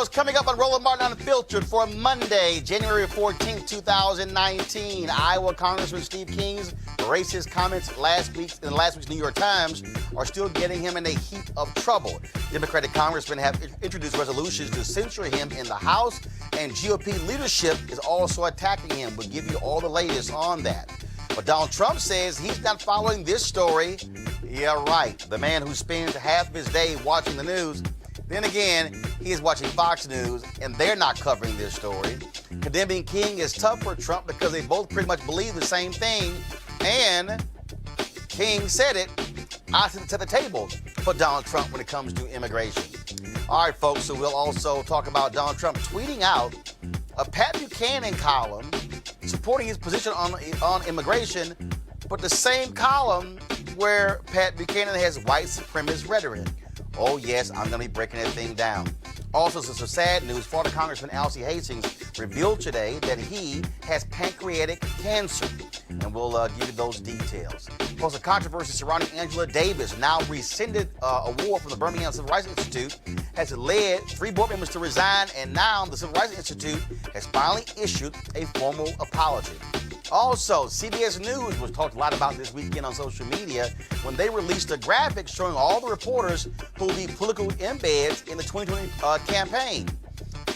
folks, coming up on Roland Martin Unfiltered for Monday, January 14th, 2019. Iowa Congressman Steve King's racist comments in last week's New York Times are still getting him in a heap of trouble. Democratic congressmen have introduced resolutions to censure him in the House, and GOP leadership is also attacking him. We'll give you all the latest on that. But Donald Trump says he's not following this story. Yeah, right. The man who spends half of his day watching the news. Then again, he is watching Fox News, and they're not covering this story. Condemning King is tough for Trump because they both pretty much believe the same thing. And King said it, I sit at the table for Donald Trump when it comes to immigration. All right, folks, so we'll also talk about Donald Trump tweeting out a Pat Buchanan column supporting his position on immigration, but the same column where Pat Buchanan has white supremacist rhetoric. Oh, yes, I'm going to be breaking that thing down. Also, some sad news. Florida Congressman Alcee Hastings revealed today that he has pancreatic cancer. And we'll give you those details. Plus, a controversy surrounding Angela Davis, now rescinded award from the Birmingham Civil Rights Institute, has led 3 board members to resign, and now the Civil Rights Institute has finally issued a formal apology. Also, CBS News was talked a lot about this weekend on social media when they released a graphic showing all the reporters who will be political embeds in the 2020 campaign.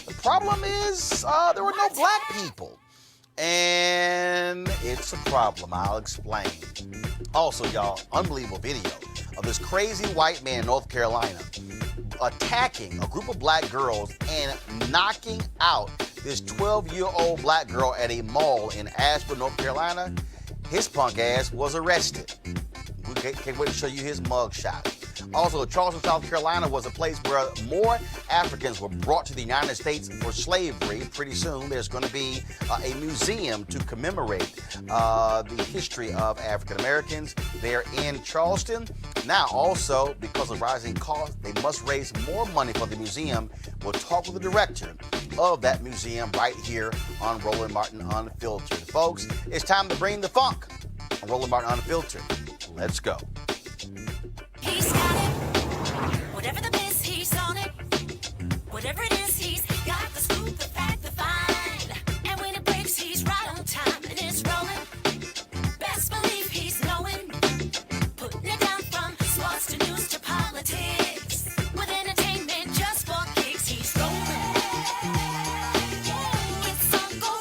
The problem is there were no black people. And it's a problem. I'll explain. Also, y'all, unbelievable video of this crazy white man in North Carolina attacking a group of black girls and knocking out this 12-year-old black girl at a mall in Asheville, North Carolina. His punk ass was arrested. We can't wait to show you his mugshot. Also, Charleston, South Carolina was a place where more Africans were brought to the United States for slavery. Pretty soon, there's going to be a museum to commemorate the history of African Americans there in Charleston. Now, also, because of rising costs, they must raise more money for the museum. We'll talk with the director of that museum right here on Roland Martin Unfiltered. Folks, it's time to bring the funk on Roland Martin Unfiltered. Let's go. He's got it. Whatever the biz, he's on it. Whatever it is, he's got the scoop, the fact, the find. And when it breaks, he's right on time and it's rolling. Best believe he's knowing. Putting it down from sports to news to politics. With entertainment just for kicks, he's rolling. It's on go,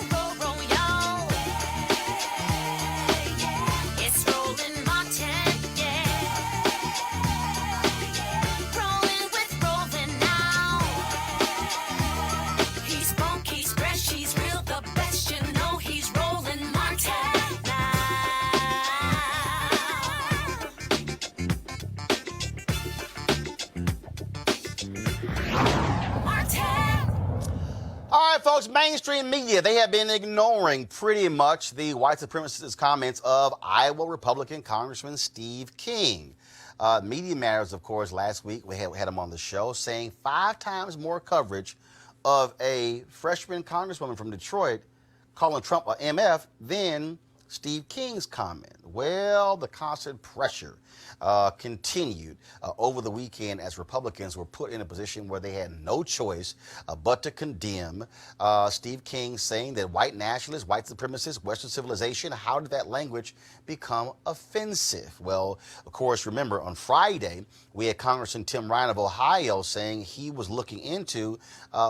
roll, y'all. It's Roland Martin, yeah. Rolling with Roland now. He's funk, he's fresh, he's real, the best, you know he's Roland Martin now. Martin. All right, folks, mainstream media, they have been ignoring pretty much the white supremacist comments of Iowa Republican Congressman Steve King. Media Matters, of course, last week, we had him on the show saying 5 times more coverage of a freshman congresswoman from Detroit calling Trump a MF than Steve King's comment. Well, the constant pressure continued over the weekend as Republicans were put in a position where they had no choice but to condemn Steve King, saying that white nationalists, white supremacists, Western civilization, how did that language become offensive? Well, of course, remember on Friday, we had Congressman Tim Ryan of Ohio saying he was looking into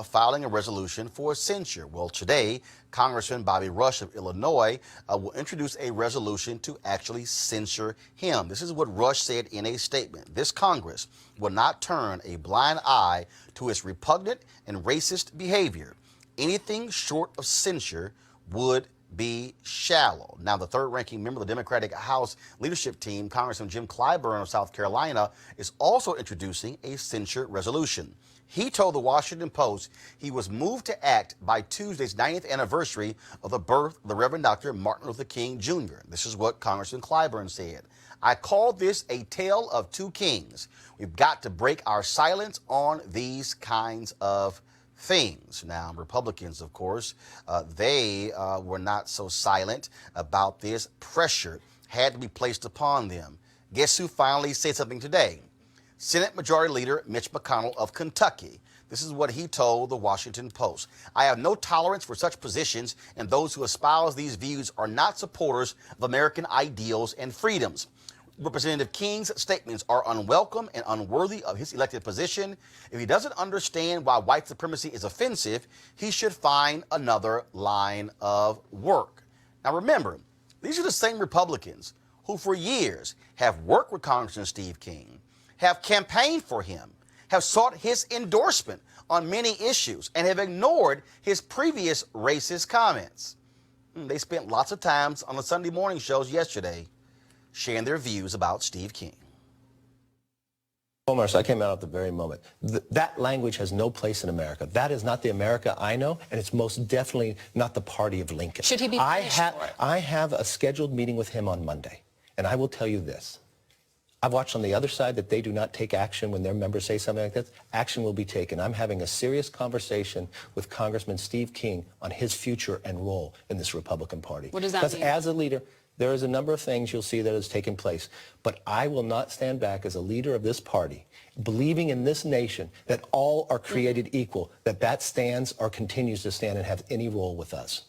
filing a resolution for censure. Well, today, Congressman Bobby Rush of Illinois will introduce a resolution to actually censure him. This is what Rush said in a statement. This Congress will not turn a blind eye to its repugnant and racist behavior. Anything short of censure would be shallow. Now, the third-ranking member of the Democratic House leadership team, Congressman Jim Clyburn of South Carolina, is also introducing a censure resolution. He told the Washington Post he was moved to act by Tuesday's 90th anniversary of the birth of the Reverend Dr. Martin Luther King Jr. This is what Congressman Clyburn said. I call this a tale of two kings. We've got to break our silence on these kinds of things. Now, Republicans, of course, they were not so silent about this. Pressure had to be placed upon them. Guess who finally said something today? Senate Majority Leader Mitch McConnell of Kentucky. This is what he told the Washington Post. I have no tolerance for such positions, and those who espouse these views are not supporters of American ideals and freedoms. Representative King's statements are unwelcome and unworthy of his elected position. If he doesn't understand why white supremacy is offensive, he should find another line of work. Now remember, these are the same Republicans who for years have worked with Congressman Steve King, have campaigned for him, have sought his endorsement on many issues, and have ignored his previous racist comments. They spent lots of time on the Sunday morning shows yesterday sharing their views about Steve King. Omar, so I came out at the very moment. That language has no place in America. That is not the America I know, and it's most definitely not the party of Lincoln. Should he be punished for it? I have a scheduled meeting with him on Monday, and I will tell you this. I've watched on the other side that they do not take action when their members say something like this. Action will be taken. I'm having a serious conversation with Congressman Steve King on his future and role in this Republican Party. What does that because mean? as a leader, there is a number of things you'll see that has taken place. But I will not stand back as a leader of this party, believing in this nation that all are created equal, that stands or continues to stand and have any role with us.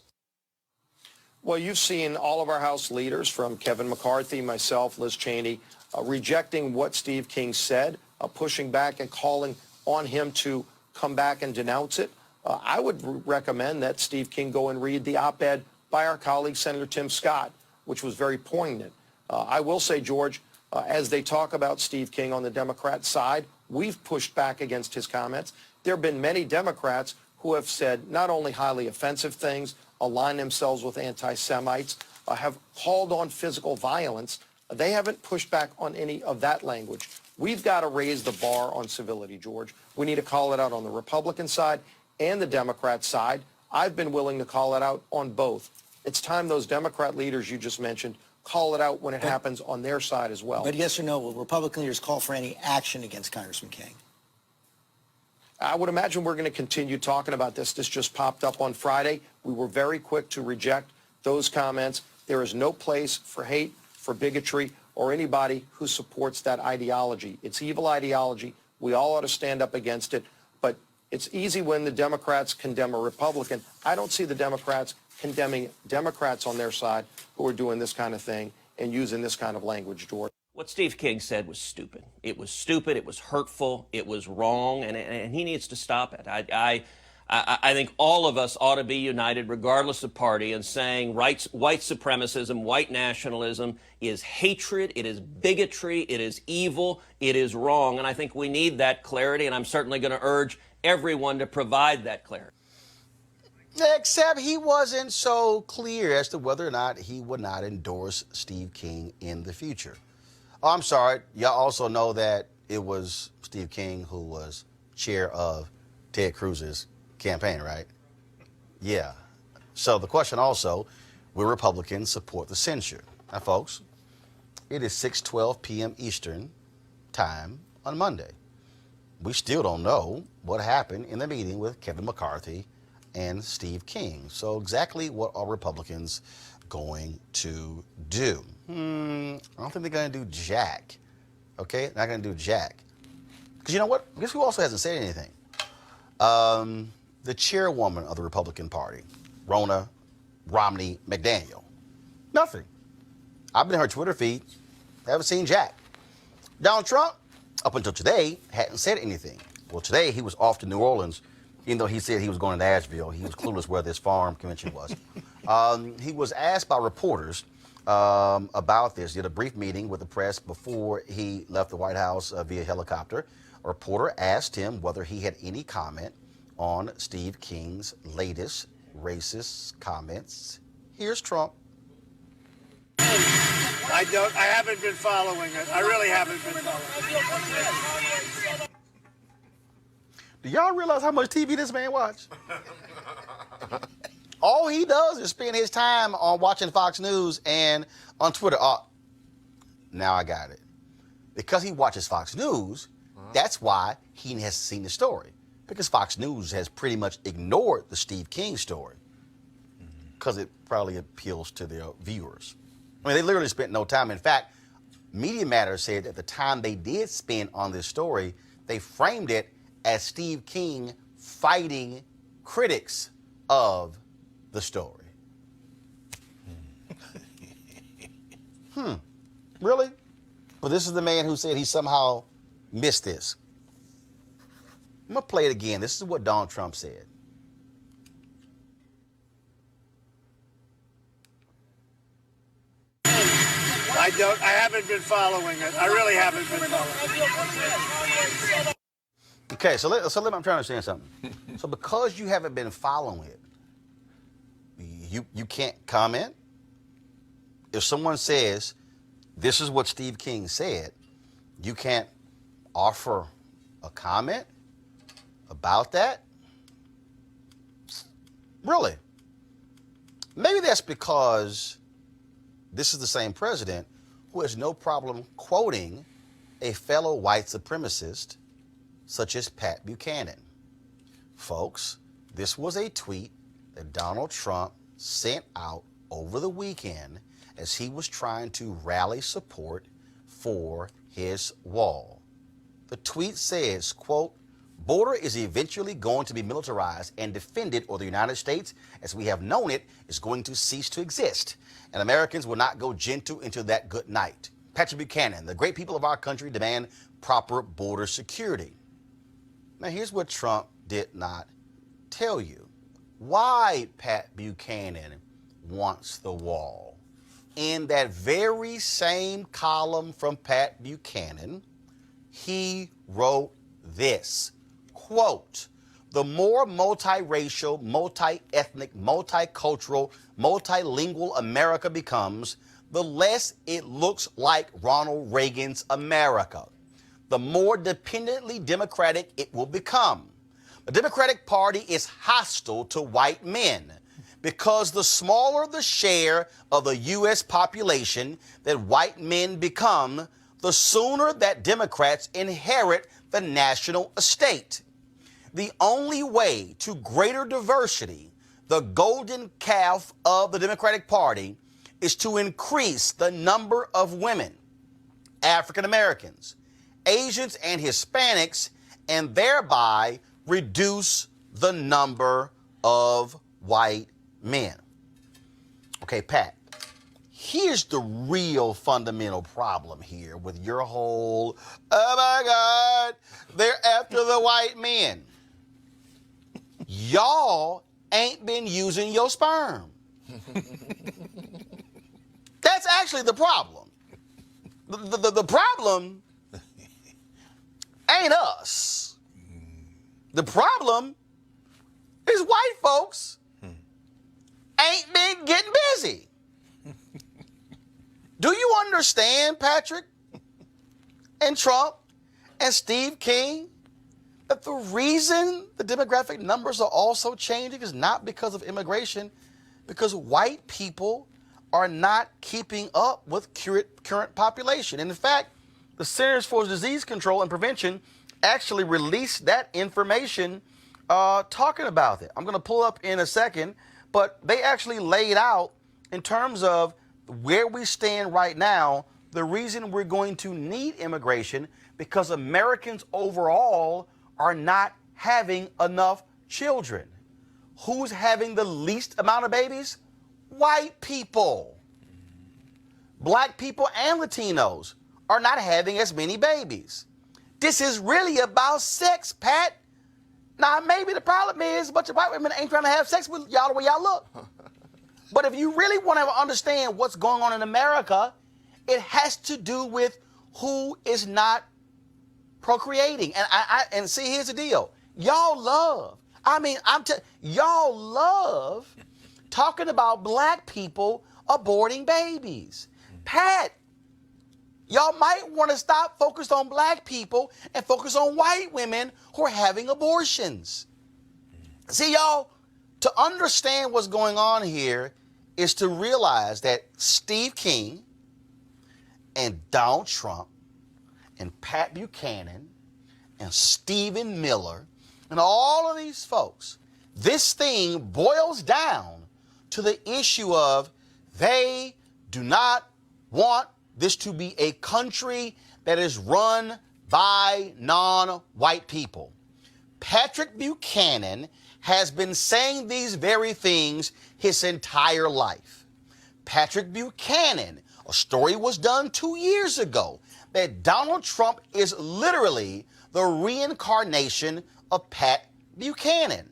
Well, you've seen all of our House leaders, from Kevin McCarthy, myself, Liz Cheney, rejecting what Steve King said, pushing back and calling on him to come back and denounce it. I would recommend that Steve King go and read the op-ed by our colleague, Senator Tim Scott, which was very poignant. I will say, George, as they talk about Steve King on the Democrat side, we've pushed back against his comments. There have been many Democrats who have said not only highly offensive things, aligned themselves with anti-Semites, have called on physical violence. They haven't pushed back on any of that language. We've got to raise the bar on civility, George. We need to call it out on the Republican side and the Democrat side. I've been willing to call it out on both. It's time those Democrat leaders you just mentioned call it out when it happens on their side as well. But yes or no, will Republican leaders call for any action against Congressman King? I would imagine we're going to continue talking about this. This just popped up on Friday. We were very quick to reject those comments. There is no place for hate, for bigotry, or anybody who supports that ideology. It's evil ideology. We all ought to stand up against it. But it's easy when the Democrats condemn a Republican. I don't see the Democrats condemning Democrats on their side who are doing this kind of thing and using this kind of language, George. What Steve King said was stupid. It was stupid. It was hurtful. It was wrong, and he needs to stop it. I think all of us ought to be united, regardless of party, in saying white supremacism, white nationalism is hatred, it is bigotry, it is evil, it is wrong. And I think we need that clarity, and I'm certainly going to urge everyone to provide that clarity. Except he wasn't so clear as to whether or not he would not endorse Steve King in the future. Oh, I'm sorry. Y'all also know that it was Steve King who was chair of Ted Cruz's campaign, right? Yeah. So the question also, will Republicans support the censure? Now, folks, it is 6:12 p.m. Eastern time on Monday. We still don't know what happened in the meeting with Kevin McCarthy and Steve King. So exactly what are Republicans going to do? I don't think they're going to do jack. Okay? Not going to do jack. Because you know what? Guess who also hasn't said anything? The chairwoman of the Republican Party, Ronna Romney McDaniel. Nothing. I've been in her Twitter feed. Haven't seen jack. Donald Trump, up until today, hadn't said anything. Well, today he was off to New Orleans, even though he said he was going to Nashville. He was clueless where this farm convention was. He was asked by reporters about this. He had a brief meeting with the press before he left the White House via helicopter. A reporter asked him whether he had any comment on Steve King's latest racist comments. Here's Trump. I haven't been following it. I really haven't been following it. Do y'all realize how much TV this man watch? All he does is spend his time on watching Fox News and on Twitter. Now I got it. Because he watches Fox News, that's why he hasn't seen the story. Because Fox News has pretty much ignored the Steve King story. Because it probably appeals to their viewers. I mean, they literally spent no time. In fact, Media Matters said at the time they did spend on this story, they framed it as Steve King fighting critics of the story. Really? But this is the man who said he somehow missed this. I'm going to play it again. This is what Donald Trump said. I haven't been following it. I really haven't been following it. Okay, so I'm trying to understand something. So because you haven't been following it, you can't comment? If someone says, this is what Steve King said, you can't offer a comment about that? Really? Maybe that's because this is the same president who has no problem quoting a fellow white supremacist such as Pat Buchanan. Folks, this was a tweet that Donald Trump sent out over the weekend as he was trying to rally support for his wall. The tweet says, quote, "Border is eventually going to be militarized and defended, or the United States, as we have known it, is going to cease to exist. And Americans will not go gentle into that good night. Patrick Buchanan, the great people of our country demand proper border security." Now, here's what Trump did not tell you. Why Pat Buchanan wants the wall. In that very same column from Pat Buchanan, he wrote this, quote, "The more multiracial, multi-ethnic, multicultural, multilingual America becomes, the less it looks like Ronald Reagan's America. The more dependently Democratic it will become. The Democratic Party is hostile to white men because the smaller the share of the U.S. population that white men become, the sooner that Democrats inherit the national estate. The only way to greater diversity, the golden calf of the Democratic Party, is to increase the number of women, African Americans, Asians, and Hispanics, and thereby reduce the number of white men." Okay, Pat, here's the real fundamental problem here with your whole, oh my God, they're after the white men. Y'all ain't been using your sperm. That's actually the problem. The problem ain't us. The problem is white folks ain't been getting busy. Do you understand, Patrick and Trump and Steve King, that the reason the demographic numbers are also changing is not because of immigration, because white people are not keeping up with current population. And in fact, the Centers for Disease Control and Prevention actually released that information talking about it. I'm going to pull up in a second, but they actually laid out in terms of where we stand right now, the reason we're going to need immigration, because Americans overall are not having enough children. Who's having the least amount of babies? White people. Black people and Latinos are not having as many babies. This is really about sex, Pat. Now, maybe the problem is a bunch of white women ain't trying to have sex with y'all the way y'all look. But if you really want to understand what's going on in America, it has to do with who is not procreating. And see, here's the deal. Y'all love talking about black people aborting babies. Pat, y'all might want to stop focused on black people and focus on white women who are having abortions. See, y'all, to understand what's going on here is to realize that Steve King and Donald Trump and Pat Buchanan and Stephen Miller and all of these folks, this thing boils down to the issue of they do not want this to be a country that is run by non-white people. Patrick Buchanan has been saying these very things his entire life. Patrick Buchanan, a story was done 2 years ago that Donald Trump is literally the reincarnation of Pat Buchanan.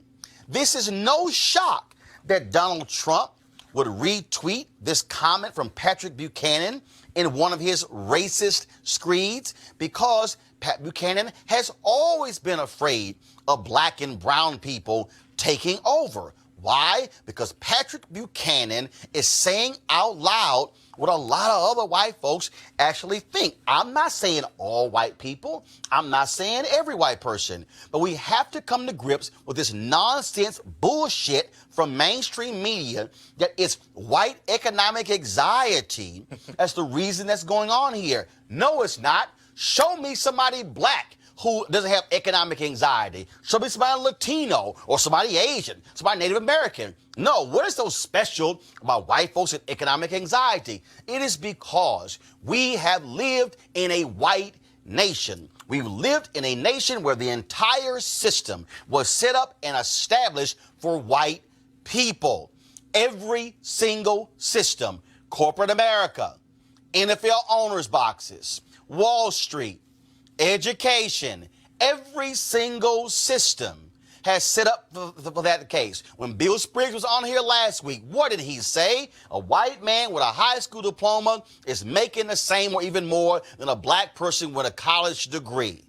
This is no shock that Donald Trump would retweet this comment from Patrick Buchanan in one of his racist screeds, because Pat Buchanan has always been afraid of black and brown people taking over. Why? Because Patrick Buchanan is saying out loud what a lot of other white folks actually think. I'm not saying all white people. I'm not saying every white person. But we have to come to grips with this nonsense bullshit from mainstream media that it's white economic anxiety. That's the reason that's going on here. No, it's not. Show me somebody black who doesn't have economic anxiety. Show me somebody Latino or somebody Asian, somebody Native American. No, what is so special about white folks and economic anxiety? It is because we have lived in a white nation. We've lived in a nation where the entire system was set up and established for white people. Every single system, corporate America, NFL owners boxes, Wall Street, education, every single system has set up for that case. When Bill Spriggs was on here last week, what did he say? A white man with a high school diploma is making the same or even more than a black person with a college degree.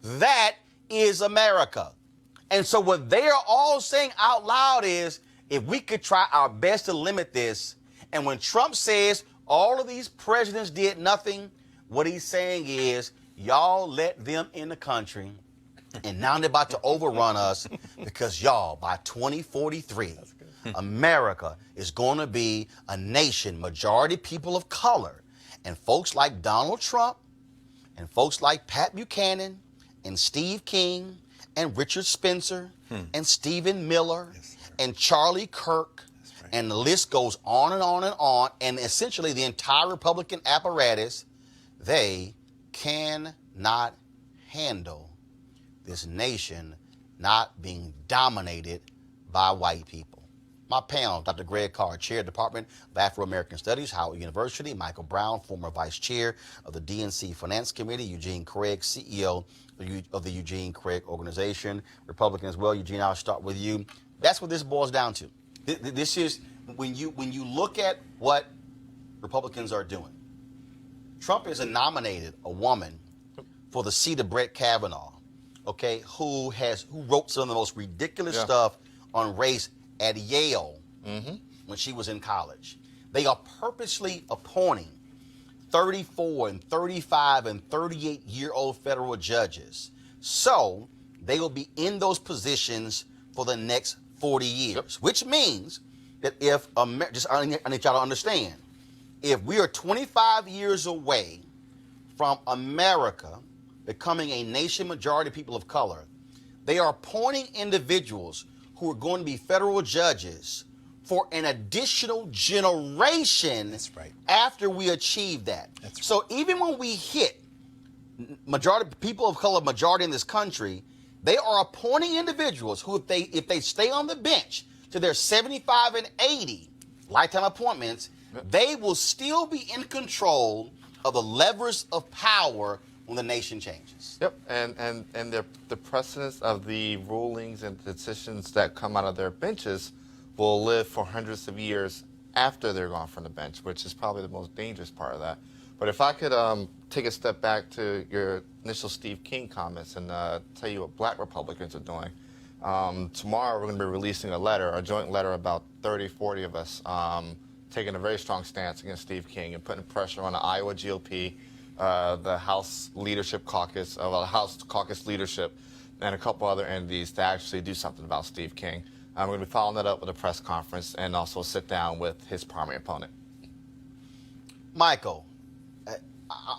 That is America. And so what they are all saying out loud is, if we could try our best to limit this, and when Trump says all of these presidents did nothing, what he's saying is, y'all let them in the country, and now they're about to overrun us because y'all, by 2043, America is going to be a nation, majority people of color. And folks like Donald Trump and folks like Pat Buchanan and Steve King and Richard Spencer and Stephen Miller and Charlie Kirk, and the list goes on and on and on, and essentially the entire Republican apparatus, they cannot handle this nation not being dominated by white people. My panel, Dr. Greg Carr, Chair, Department of Afro-American Studies, Howard University; Michael Brown, former Vice Chair of the DNC Finance Committee; Eugene Craig, CEO of the Eugene Craig Organization, Republican as well. Eugene, I'll start with you. That's what this boils down to. This is, when you look at what Republicans are doing, Trump has nominated a woman for the seat of Brett Kavanaugh, okay, who wrote some of the most ridiculous stuff on race at Yale when she was in college. They are purposely appointing 34 and 35 and 38-year-old federal judges, so they will be in those positions for the next 40 years, which means that if, I need y'all to understand, if we are 25 years away from America becoming a nation majority of people of color, they are appointing individuals who are going to be federal judges for an additional generation. That's right. After we achieve that. That's right. So even when we hit majority people of color majority in this country, they are appointing individuals who, if they stay on the bench to their 75 and 80 lifetime appointments, they will still be in control of the levers of power when the nation changes. Yep, and the precedence of the rulings and decisions that come out of their benches will live for hundreds of years after they're gone from the bench, which is probably the most dangerous part of that. But if I could take a step back to your initial Steve King comments and tell you what black Republicans are doing. Tomorrow we're going to be releasing a joint letter, about 30, 40 of us, taking a very strong stance against Steve King and putting pressure on the Iowa GOP, the House Leadership Caucus, the House Caucus leadership, and a couple other entities to actually do something about Steve King. We're going to be following that up with a press conference and also sit down with his primary opponent. Michael,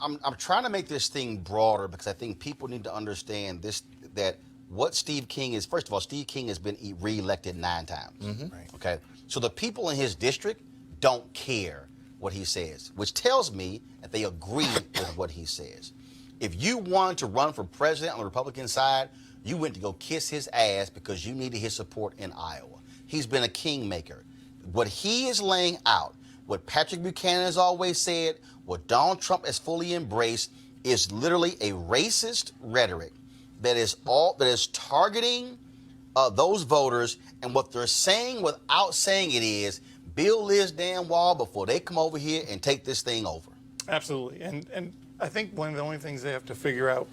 I'm trying to make this thing broader because I think people need to understand this, that what Steve King is. First of all, Steve King has been re-elected 9 times. Right. Okay, so the people in his district don't care what he says, which tells me that they agree with what he says. If you wanted to run for president on the Republican side, You went to go kiss his ass because you needed his support in Iowa. He's been a kingmaker. What he is laying out, what Patrick Buchanan has always said, what Donald Trump has fully embraced, is literally a racist rhetoric that is targeting those voters. And what they're saying without saying it is, build this damn wall before they come over here and take this thing over. Absolutely. And I think one of the only things they have to figure out,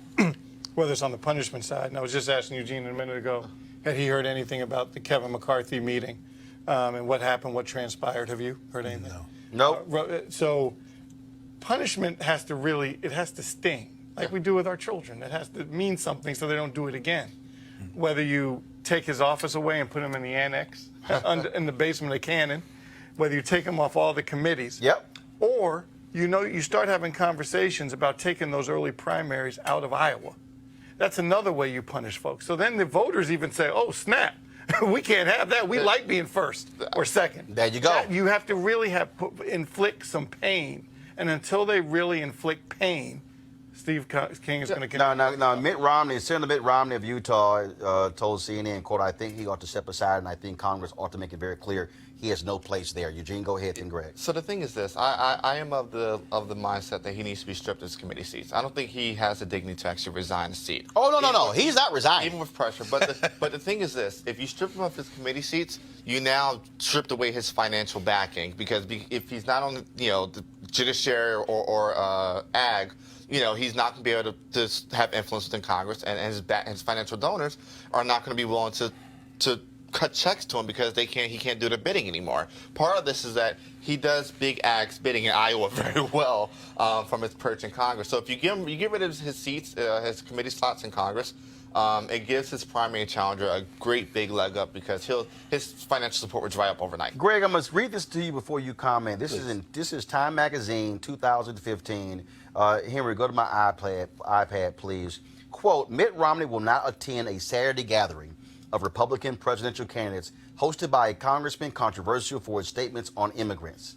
whether it's on the punishment side, and I was just asking Eugene a minute ago, had he heard anything about the Kevin McCarthy meeting and what happened, what transpired? Have you heard anything? No. So punishment has to sting, like we do with our children. It has to mean something so they don't do it again. Whether you take his office away and put him in the annex in the basement of Cannon, whether you take him off all the committees, or you start having conversations about taking those early primaries out of Iowa. That's another way you punish folks. So then the voters even say, oh, snap, we can't have that. We like being first or second. There you go. You have to really inflict some pain. And until they really inflict pain, Steve King is going to continue. No. Senator Mitt Romney of Utah told CNN, quote, I think he ought to step aside, and I think Congress ought to make it very clear he has no place there. Eugene, go ahead, and Greg. So the thing is this: I am of the mindset that he needs to be stripped of his committee seats. I don't think he has the dignity to actually resign a seat. Oh no, he's not resigning. Even with pressure. But the thing is this: if you strip him of his committee seats, you now stripped away his financial backing, because if he's not on the judiciary or ag, he's not going to be able to have influence within Congress, and his financial donors are not going to be willing to cut checks to him because he can't do the bidding anymore. Part of this is that he does big ag's bidding in Iowa very well from his perch in Congress. So if you get rid of his seats, his committee slots in Congress, it gives his primary challenger a great big leg up, because his financial support will dry up overnight. Greg, I must read this to you before you comment. This is Time Magazine, 2015. Henry, go to my iPad, please. Quote, Mitt Romney will not attend a Saturday gathering of Republican presidential candidates hosted by a congressman controversial for his statements on immigrants.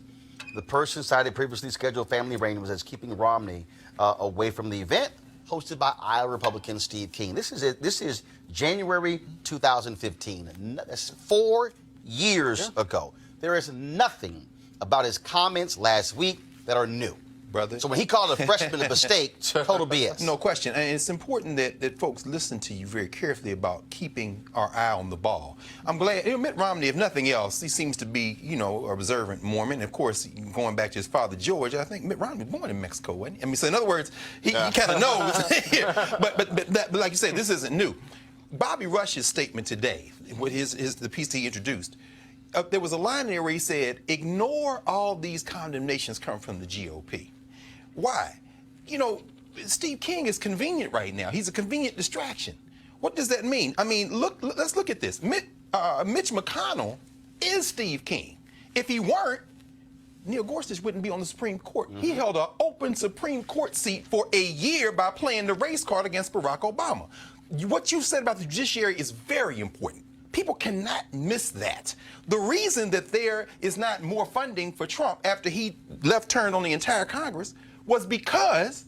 The person cited previously scheduled family arrangements as keeping Romney away from the event hosted by Iowa Republican Steve King. This is January 2015. That's 4 years ago. There is nothing about his comments last week that are new. Brother. So when he called a freshman a mistake, total BS. No question. And it's important that folks listen to you very carefully about keeping our eye on the ball. I'm glad, Mitt Romney, if nothing else, he seems to be, a observant Mormon. Of course, going back to his father, George, I think Mitt Romney was born in Mexico, wasn't he? I mean, so in other words, he kind of knows. but like you say, this isn't new. Bobby Rush's statement today, with the piece he introduced, there was a line there where he said, ignore all these condemnations come from the GOP. Why? Steve King is convenient right now. He's a convenient distraction. What does that mean? I mean, let's look at this. Mitch McConnell is Steve King. If he weren't, Neil Gorsuch wouldn't be on the Supreme Court. He held an open Supreme Court seat for a year by playing the race card against Barack Obama. What you said about the judiciary is very important. People cannot miss that. The reason that there is not more funding for Trump after he left turn on the entire Congress was because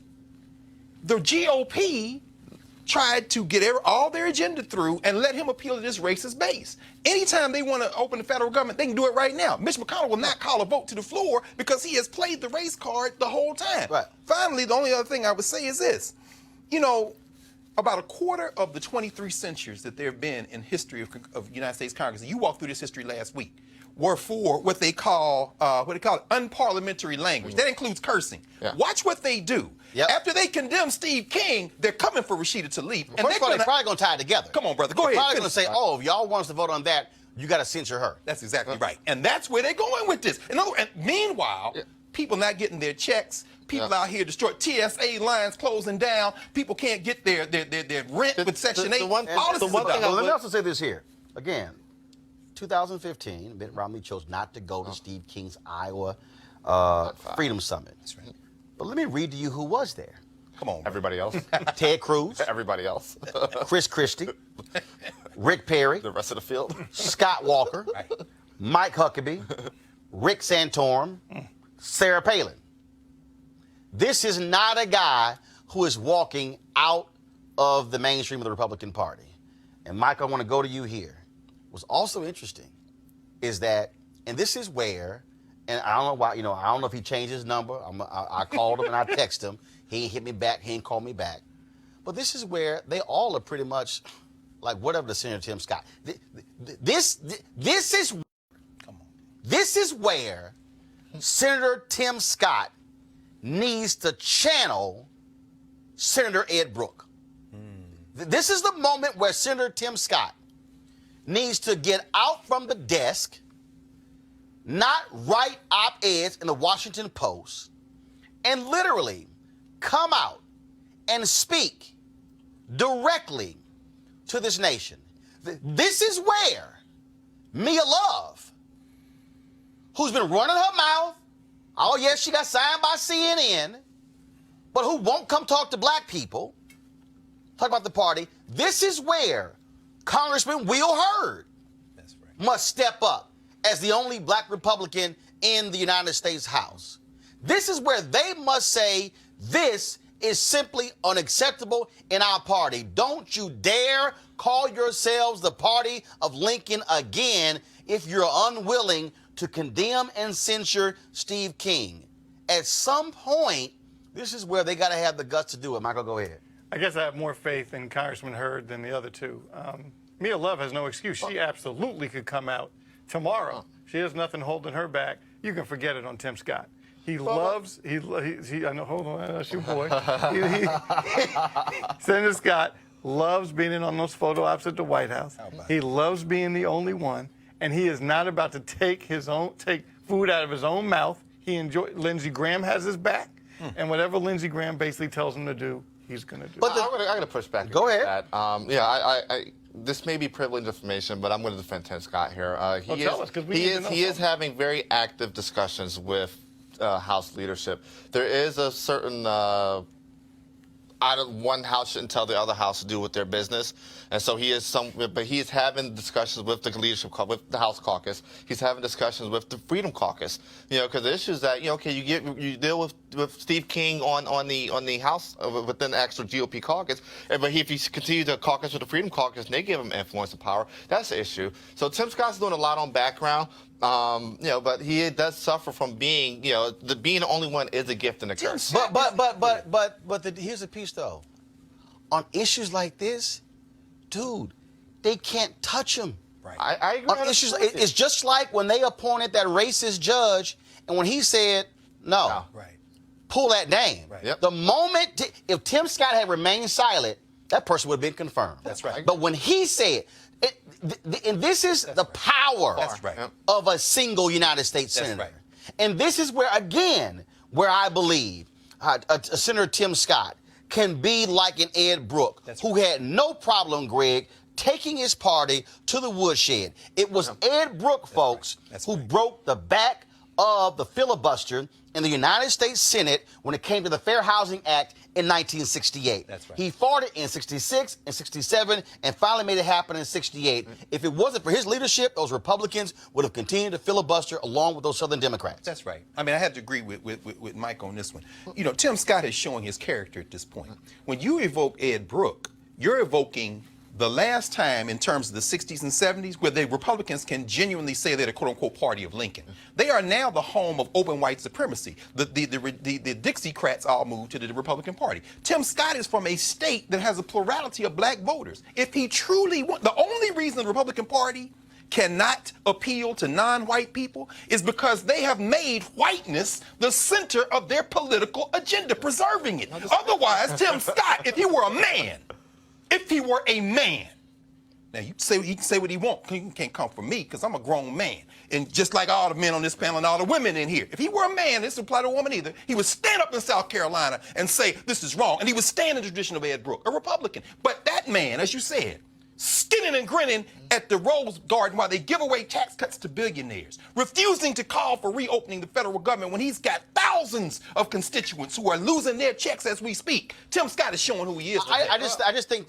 the GOP tried to get all their agenda through and let him appeal to this racist base. Anytime they want to open the federal government, they can do it right now. Mitch McConnell will not call a vote to the floor because he has played the race card the whole time. Right. Finally, the only other thing I would say is this. About a quarter of the 23 censures that there have been in history of United States Congress, you walked through this history last week, were for what they call unparliamentary language. That includes cursing. Yeah. Watch what they do. Yep. After they condemn Steve King, they're coming for Rashida Tlaib. First of all, they're probably going to tie it together. Come on, brother. Go they're ahead. Probably going to say, oh, if y'all want us to vote on that, you got to censure her. That's exactly right. And that's where they're going with this. Meanwhile, people not getting their checks. People out here destroyed. TSA lines closing down. People can't get their rent with Section 8. Let me also say this here. Again, 2015, Mitt Romney chose not to go to Steve King's Iowa Freedom Summit. That's right. But let me read to you who was there. Come on. Everybody else. Ted Cruz. Everybody else. Chris Christie. Rick Perry. The rest of the field. Scott Walker. Right. Mike Huckabee. Rick Santorum. Sarah Palin. This is not a guy who is walking out of the mainstream of the Republican Party. and Michael, I want to go to you here. What's also interesting is that, and this is where, and I don't know why, I don't know if he changed his number. I called him and I texted him. He ain't hit me back. He ain't called me back. But this is where they all are pretty much like whatever the Senator Tim Scott. This is where Senator Tim Scott needs to channel Senator Ed Brooke. This is the moment where Senator Tim Scott needs to get out from the desk, not write op-eds in the Washington Post, and literally come out and speak directly to this nation. This is where Mia Love, who's been running her mouth, oh yes, she got signed by CNN, but who won't come talk to black people, talk about the party, this is where Congressman Will Hurd must step up as the only black Republican in the United States House. This is where they must say, this is simply unacceptable in our party. Don't you dare call yourselves the party of Lincoln again if you're unwilling to condemn and censure Steve King. At some point, this is where they got to have the guts to do it. Michael, go ahead. I guess I have more faith in Congressman Hurd than the other two. Mia Love has no excuse. She absolutely could come out tomorrow. She has nothing holding her back. You can forget it on Tim Scott. He loves, I know, hold on, that's your boy. Senator Scott loves being in on those photo ops at the White House. He loves being the only one, and he is not about to take food out of his own mouth. Lindsey Graham has his back, and whatever Lindsey Graham basically tells him to do, he's going to do. But I'm going to push back. Go ahead. That. This may be privileged information, but I'm going to defend Tim Scott here. He is having very active discussions with House leadership. There is a certain one house shouldn't tell the other house to do with their business, and so he is having discussions with the leadership, with the House caucus. He's having discussions with the Freedom Caucus. Because the issue is that you deal with Steve King on the House within the actual GOP caucus, but if you continue to caucus with the Freedom Caucus and they give him influence and power, that's the issue. So Tim Scott's doing a lot on background. But he does suffer from being, being the only one is a gift and a curse. But here's the piece though. On issues like this, dude, they can't touch him. Right. I agree. On issues, it's just like when they appointed that racist judge, and when he said no. Pull that name. Right. Yep. The moment, if Tim Scott had remained silent, that person would have been confirmed. That's right. But when he said, and this is the power of a single United States senator. Right. And this is where, again, where I believe Senator Tim Scott can be like an Ed Brooke, who had no problem, Greg, taking his party to the woodshed. It was Ed Brooke, folks, who broke the back of the filibuster in the United States Senate when it came to the Fair Housing Act in 1968. That's right. He fought it in 66 and 67 and finally made it happen in 68. If it wasn't for his leadership, those Republicans would have continued to filibuster along with those Southern Democrats. That's right. I mean, I have to agree with Mike on this one. Tim Scott is showing his character at this point. When you evoke Ed Brooke, you're evoking the last time in terms of the 60s and 70s where the Republicans can genuinely say they're the quote-unquote party of Lincoln. They are now the home of open white supremacy. The Dixiecrats all moved to the Republican Party. Tim Scott is from a state that has a plurality of black voters. If he truly the only reason the Republican Party cannot appeal to non-white people is because they have made whiteness the center of their political agenda, preserving it. Otherwise, Tim Scott, if he were a man, now he can say what he wants. He can't come for me because I'm a grown man. And just like all the men on this panel and all the women in here, if he were a man, this would apply to a woman either, he would stand up in South Carolina and say this is wrong. And he would stand in the tradition of Ed Brooke, a Republican. But that man, as you said, skinning and grinning at the Rose Garden while they give away tax cuts to billionaires, refusing to call for reopening the federal government when he's got thousands of constituents who are losing their checks as we speak. Tim Scott is showing who he is. I just think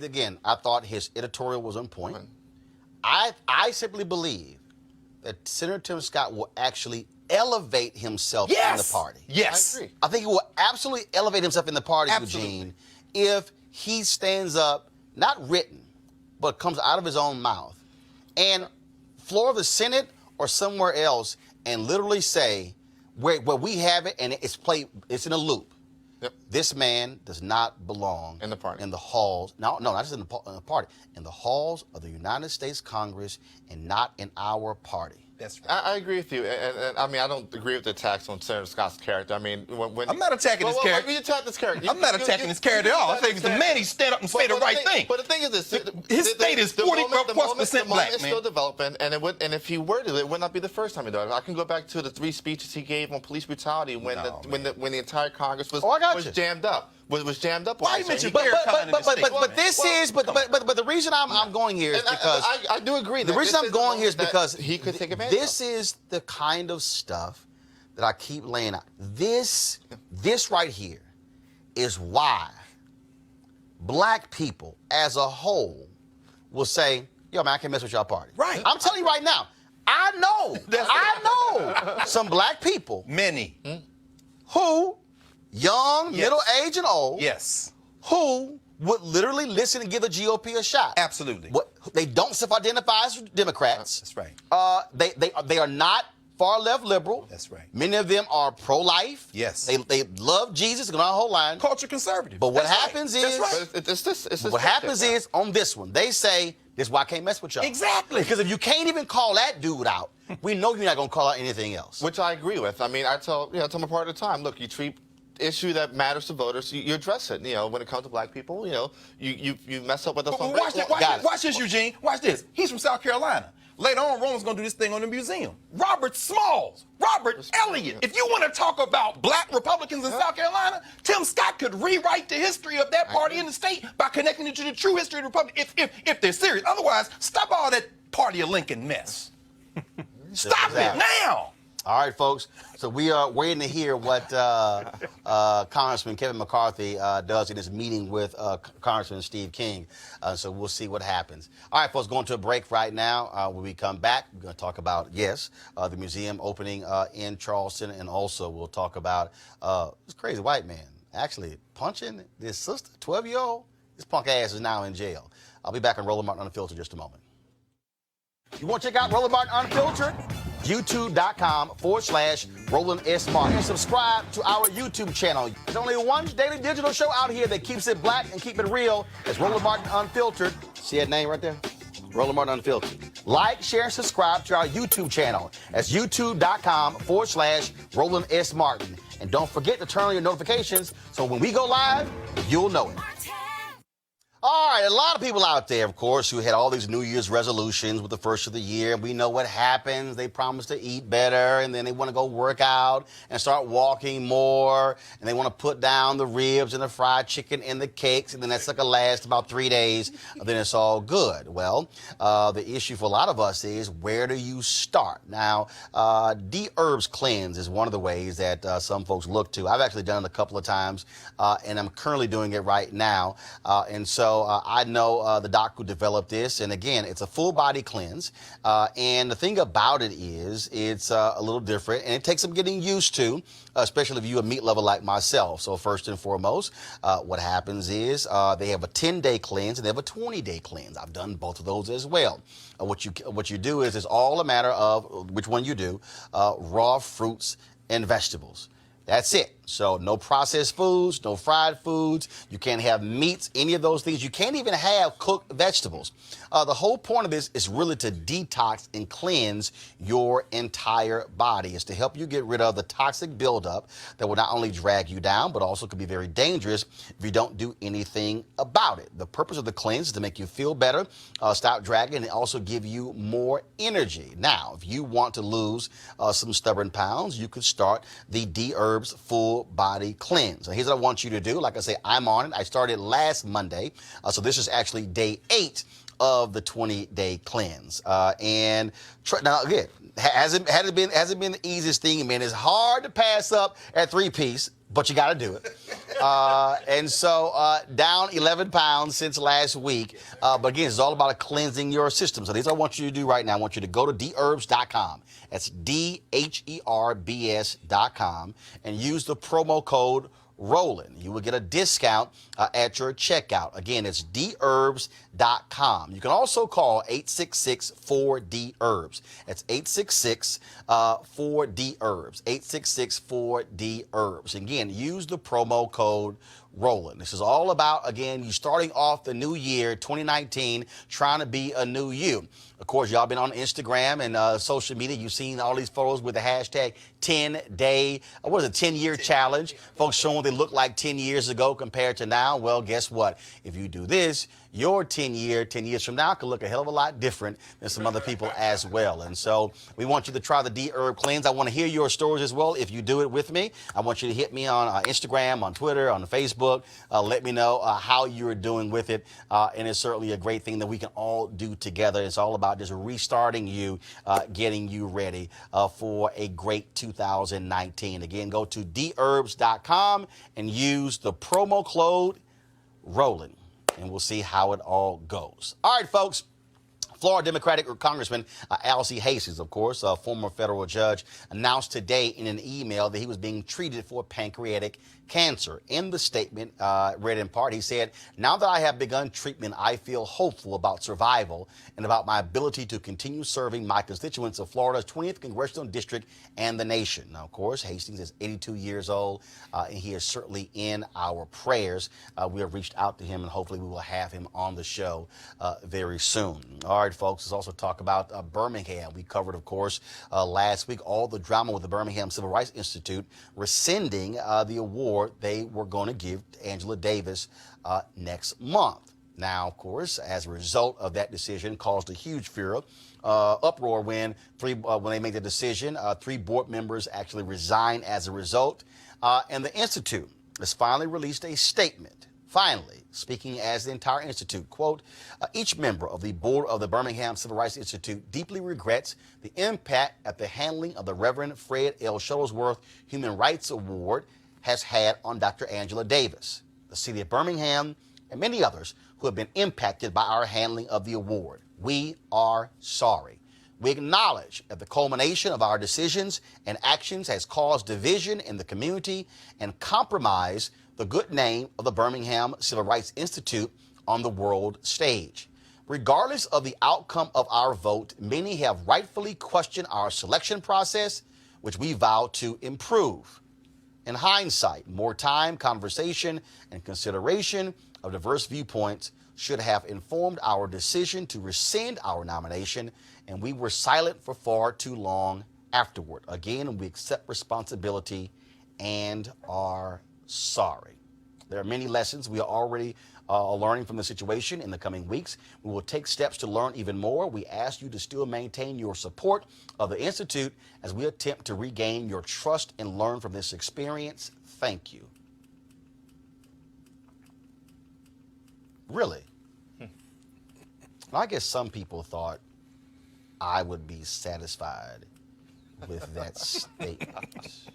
again, I thought his editorial was on point. I simply believe that Senator Tim Scott will actually elevate himself in the party. Yes. I agree. I think he will absolutely elevate himself in the party, Eugene, if he stands up, not written, but comes out of his own mouth, and floor of the Senate or somewhere else, and literally say, where we have it and it's in a loop. Yep. This man does not belong in the party. In the halls. No, not just in the party. In the halls of the United States Congress, and not in our party. That's right. I agree with you, and I mean I don't agree with the attacks on Senator Scott's character. I mean, when I'm not attacking his character. You attack this character. I'm not attacking his character at all. I think he's the man. He stand up and say the right thing. But the thing is this: his state is 40+% black, man. It's man. still developing, and if he were to, it would not be the first time he did it. I can go back to the 3 speeches he gave on police brutality when the entire Congress was jammed up. Was jammed up. Why you mentioned but the reason I'm going here is because I do agree. The reason I'm going here is because he could take advantage. This is the kind of stuff that I keep laying out. This right here is why black people as a whole will say, "Yo, man, I can't mess with y'all party." Right. I'm telling you right now. I know some black people, many, who. Young, middle-aged, and old. Yes. Who would literally listen and give the GOP a shot. Absolutely. They don't self-identify as Democrats. That's right. They are not far-left liberal. That's right. Many of them are pro-life. Yes. They love Jesus, and our whole line. Culture conservative. But what happens is, what happens is on this one, they say, "This is why I can't mess with y'all." Exactly. Because if you can't even call that dude out, we know you're not going to call out anything else. Which I agree with. I mean, I tell my partner at the time, look, you treat issue that matters to voters, you address it. You know, when it comes to black people, you mess up with us. Watch this, Eugene. Watch this. He's from South Carolina. Later on, Roland's going to do this thing on the museum. Robert Smalls, Robert Elliott. If you want to talk about black Republicans in South Carolina, Tim Scott could rewrite the history of that party in the state by connecting it to the true history of the Republic, if they're serious. Otherwise, stop all that party of Lincoln mess. Stop it now. All right, folks. So we are waiting to hear what Congressman Kevin McCarthy does in his meeting with Congressman Steve King. So we'll see what happens. All right, folks, going to a break right now. When we come back, we're going to talk about, the museum opening in Charleston. And also we'll talk about this crazy white man actually punching his sister, 12-year-old. This punk ass is now in jail. I'll be back on Roland Martin Unfiltered in just a moment. You want to check out Roland Martin Unfiltered? YouTube.com/Roland S. Martin. And subscribe to our YouTube channel. There's only one daily digital show out here that keeps it black and keep it real. It's Roland Martin Unfiltered. See that name right there? Roland Martin Unfiltered. Like, share, and subscribe to our YouTube channel. That's YouTube.com/Roland S. Martin. And don't forget to turn on your notifications so when we go live, you'll know it. All right, a lot of people out there, of course, who had all these New Year's resolutions with the first of the year. We know what happens. They promise to eat better, and then they want to go work out and start walking more, and they want to put down the ribs and the fried chicken and the cakes, and then that's like a last about 3 days, and then it's all good. Well, the issue for a lot of us is, where do you start? Now, D-Herbs Cleanse is one of the ways that some folks look to. I've actually done it a couple of times, and I'm currently doing it right now, and so I know the doc who developed this, and again, it's a full body cleanse. And the thing about it is, it's a little different, and it takes some getting used to, especially if you're a meat lover like myself. So first and foremost, what happens is they have a 10-day cleanse and they have a 20-day cleanse. I've done both of those as well. What you do is, it's all a matter of which one you do, raw fruits and vegetables. That's it. So no processed foods, no fried foods. You can't have meats, any of those things. You can't even have cooked vegetables. The whole point of this is really to detox and cleanse your entire body. It's to help you get rid of the toxic buildup that will not only drag you down, but also could be very dangerous if you don't do anything about it. The purpose of the cleanse is to make you feel better, stop dragging, and also give you more energy. Now, if you want to lose some stubborn pounds, you could start the D-Herbs Full Body Cleanse. Now, here's what I want you to do. Like I say, I'm on it. I started last Monday, so this is actually day 8 of the 20-day cleanse. Now again, hasn't been the easiest thing, man. It's hard to pass up at 3-piece, but you got to do it. And so down 11 pounds since last week. But again, it's all about cleansing your system. So this is what I want you to do right now. I want you to go to dherbs.com. That's DHERBS.com, and use the promo code Roland. You will get a discount at your checkout. Again, it's dherbs.com. You can also call 866-4DHERBS. That's 866-4DHERBS. 866-4DHERBS. Again, use the promo code Roland. This is all about, again, you starting off the new year, 2019, trying to be a new you. Of course, y'all been on Instagram and social media. You've seen all these photos with the hashtag 10-day, 10-year challenge. Folks showing what they look like 10 years ago compared to now. Well, guess what? If you do this, your 10 years from now could look a hell of a lot different than some other people as well. And so we want you to try the D-Herb Cleanse. I want to hear your stories as well. If you do it with me, I want you to hit me on Instagram, on Twitter, on Facebook. Let me know how you're doing with it. And it's certainly a great thing that we can all do together. It's all about just restarting you, getting you ready for a great 2019. Again, go to dherbs.com and use the promo code Roland. And we'll see how it all goes. All right, folks. Florida Democratic Congressman Alcee Hastings, of course, a former federal judge, announced today in an email that he was being treated for pancreatic cancer. In the statement, read in part, he said, "Now that I have begun treatment, I feel hopeful about survival and about my ability to continue serving my constituents of Florida's 20th Congressional District and the nation." Now, of course, Hastings is 82 years old, and he is certainly in our prayers. We have reached out to him, and hopefully we will have him on the show very soon. All right, folks, let's also talk about Birmingham. We covered, of course, last week all the drama with the Birmingham Civil Rights Institute rescinding the award they were going to give to Angela Davis next month. Now, of course, as a result of that decision, caused a huge uproar when they made the decision. 3 board members actually resigned as a result. And the Institute has finally released a statement. Finally, speaking as the entire Institute, quote, "Each member of the board of the Birmingham Civil Rights Institute deeply regrets the impact that the handling of the Reverend Fred L. Shuttlesworth Human Rights Award has had on Dr. Angela Davis, the city of Birmingham, and many others who have been impacted by our handling of the award. We are sorry. We acknowledge that the culmination of our decisions and actions has caused division in the community and compromised the good name of the Birmingham Civil Rights Institute on the world stage. Regardless of the outcome of our vote, many have rightfully questioned our selection process, which we vow to improve. In hindsight, more time, conversation, and consideration of diverse viewpoints should have informed our decision to rescind our nomination, and we were silent for far too long afterward. Again, we accept responsibility and are sorry." There are many lessons we are already learning from the situation in the coming weeks. We will take steps to learn even more. We ask you to still maintain your support of the Institute as we attempt to regain your trust and learn from this experience. Thank you. Really? I guess some people thought I would be satisfied with that statement.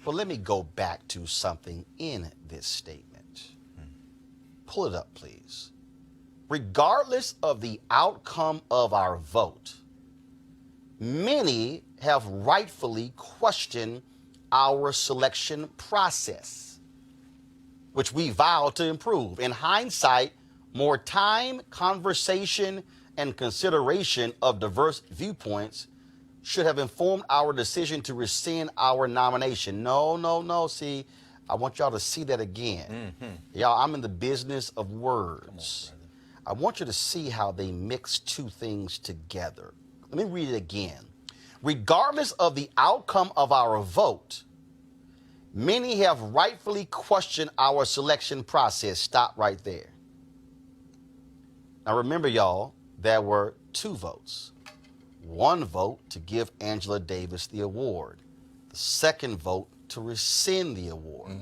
But let me go back to something in this statement. Pull it up, please. Regardless of the outcome of our vote, many have rightfully questioned our selection process, which we vow to improve. In hindsight, more time, conversation, and consideration of diverse viewpoints should have informed our decision to rescind our nomination. No. See, I want y'all to see that again. Y'all, I'm in the business of words. I want you to see how they mix two things together. Let me read it again. Regardless of the outcome of our vote, many have rightfully questioned our selection process. Stop right there. Now remember, y'all, there were 2 votes. 1 vote to give Angela Davis the award. The 2nd vote to rescind the award.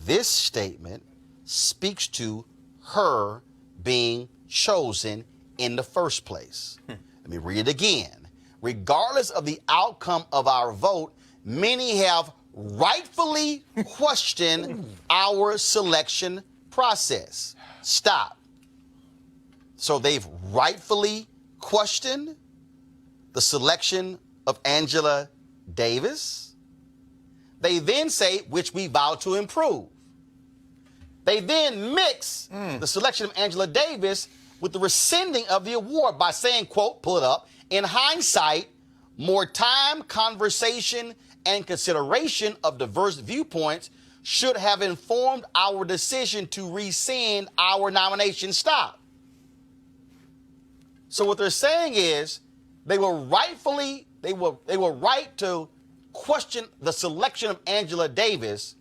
This statement speaks to her being chosen in the first place. Let me read it again. Regardless of the outcome of our vote, many have rightfully questioned our selection process. Stop. So they've rightfully questioned the selection of Angela Davis, They then say, which we vow to improve. They then mix the selection of Angela Davis with the rescinding of the award by saying, quote, pull it up, in hindsight, more time, conversation, and consideration of diverse viewpoints should have informed our decision to rescind our nomination. Stop. So what they're saying is they were right to question the selection of Angela Davis,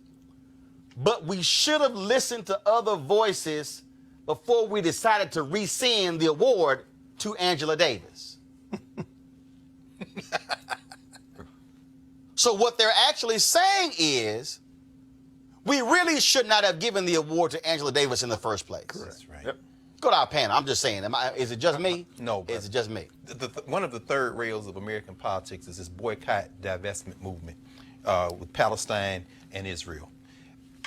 but we should have listened to other voices before we decided to rescind the award to Angela Davis. So what they're actually saying is we really should not have given the award to Angela Davis in the first place. That's right. Yep. Go to our panel. I'm just saying. Is it just me? No. Is it just me? One of the third rails of American politics is this boycott divestment movement with Palestine and Israel.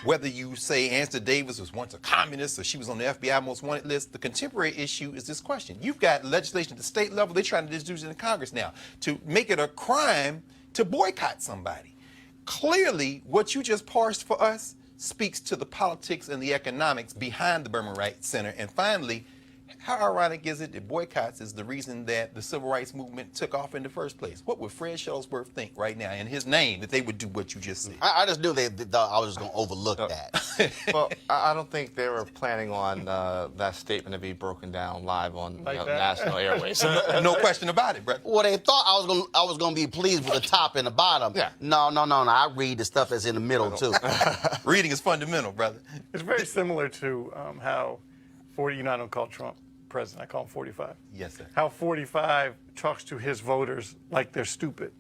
Whether you say Angela Davis was once a communist or she was on the FBI most wanted list, the contemporary issue is this question. You've got legislation at the state level. They're trying to introduce it in Congress now to make it a crime to boycott somebody. Clearly, what you just parsed for us speaks to the politics and the economics behind the Birmingham Rights Center. And finally, how ironic is it that boycotts is the reason that the civil rights movement took off in the first place? What would Fred Shuttlesworth think right now in his name that they would do what you just said? I just knew I was just going to overlook that. Well, I don't think they were planning on that statement to be broken down live on national airways. No question about it, brother. Well, they thought I was going to be pleased with the top and the bottom. Yeah. No. I read the stuff that's in the middle, too. Reading is fundamental, brother. It's very similar to how 40, I don't call Trump president, I call him 45. Yes, sir. How 45 talks to his voters like they're stupid.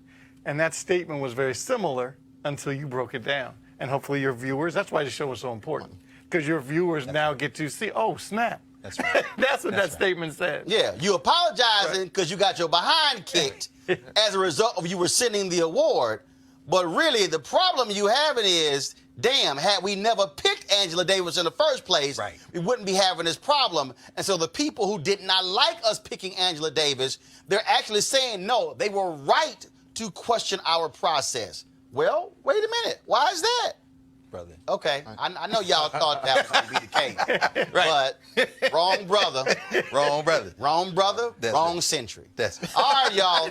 And that statement was very similar until you broke it down. And hopefully your viewers, that's why the show is so important, because your viewers now get to see, oh, snap. That's right. That's what that statement said. Yeah, you apologizing because you got your behind kicked as a result of you rescinding the award. But really, the problem you having is, damn, had we never picked Angela Davis in the first place, we wouldn't be having this problem. And so the people who did not like us picking Angela Davis, they're actually saying, no, they were right to question our process. Well, wait a minute. Why is that? Brother. Okay, I know y'all thought that was going to be the case. But wrong brother. Wrong brother. Wrong brother, That's wrong it. century. That's it. All right, y'all.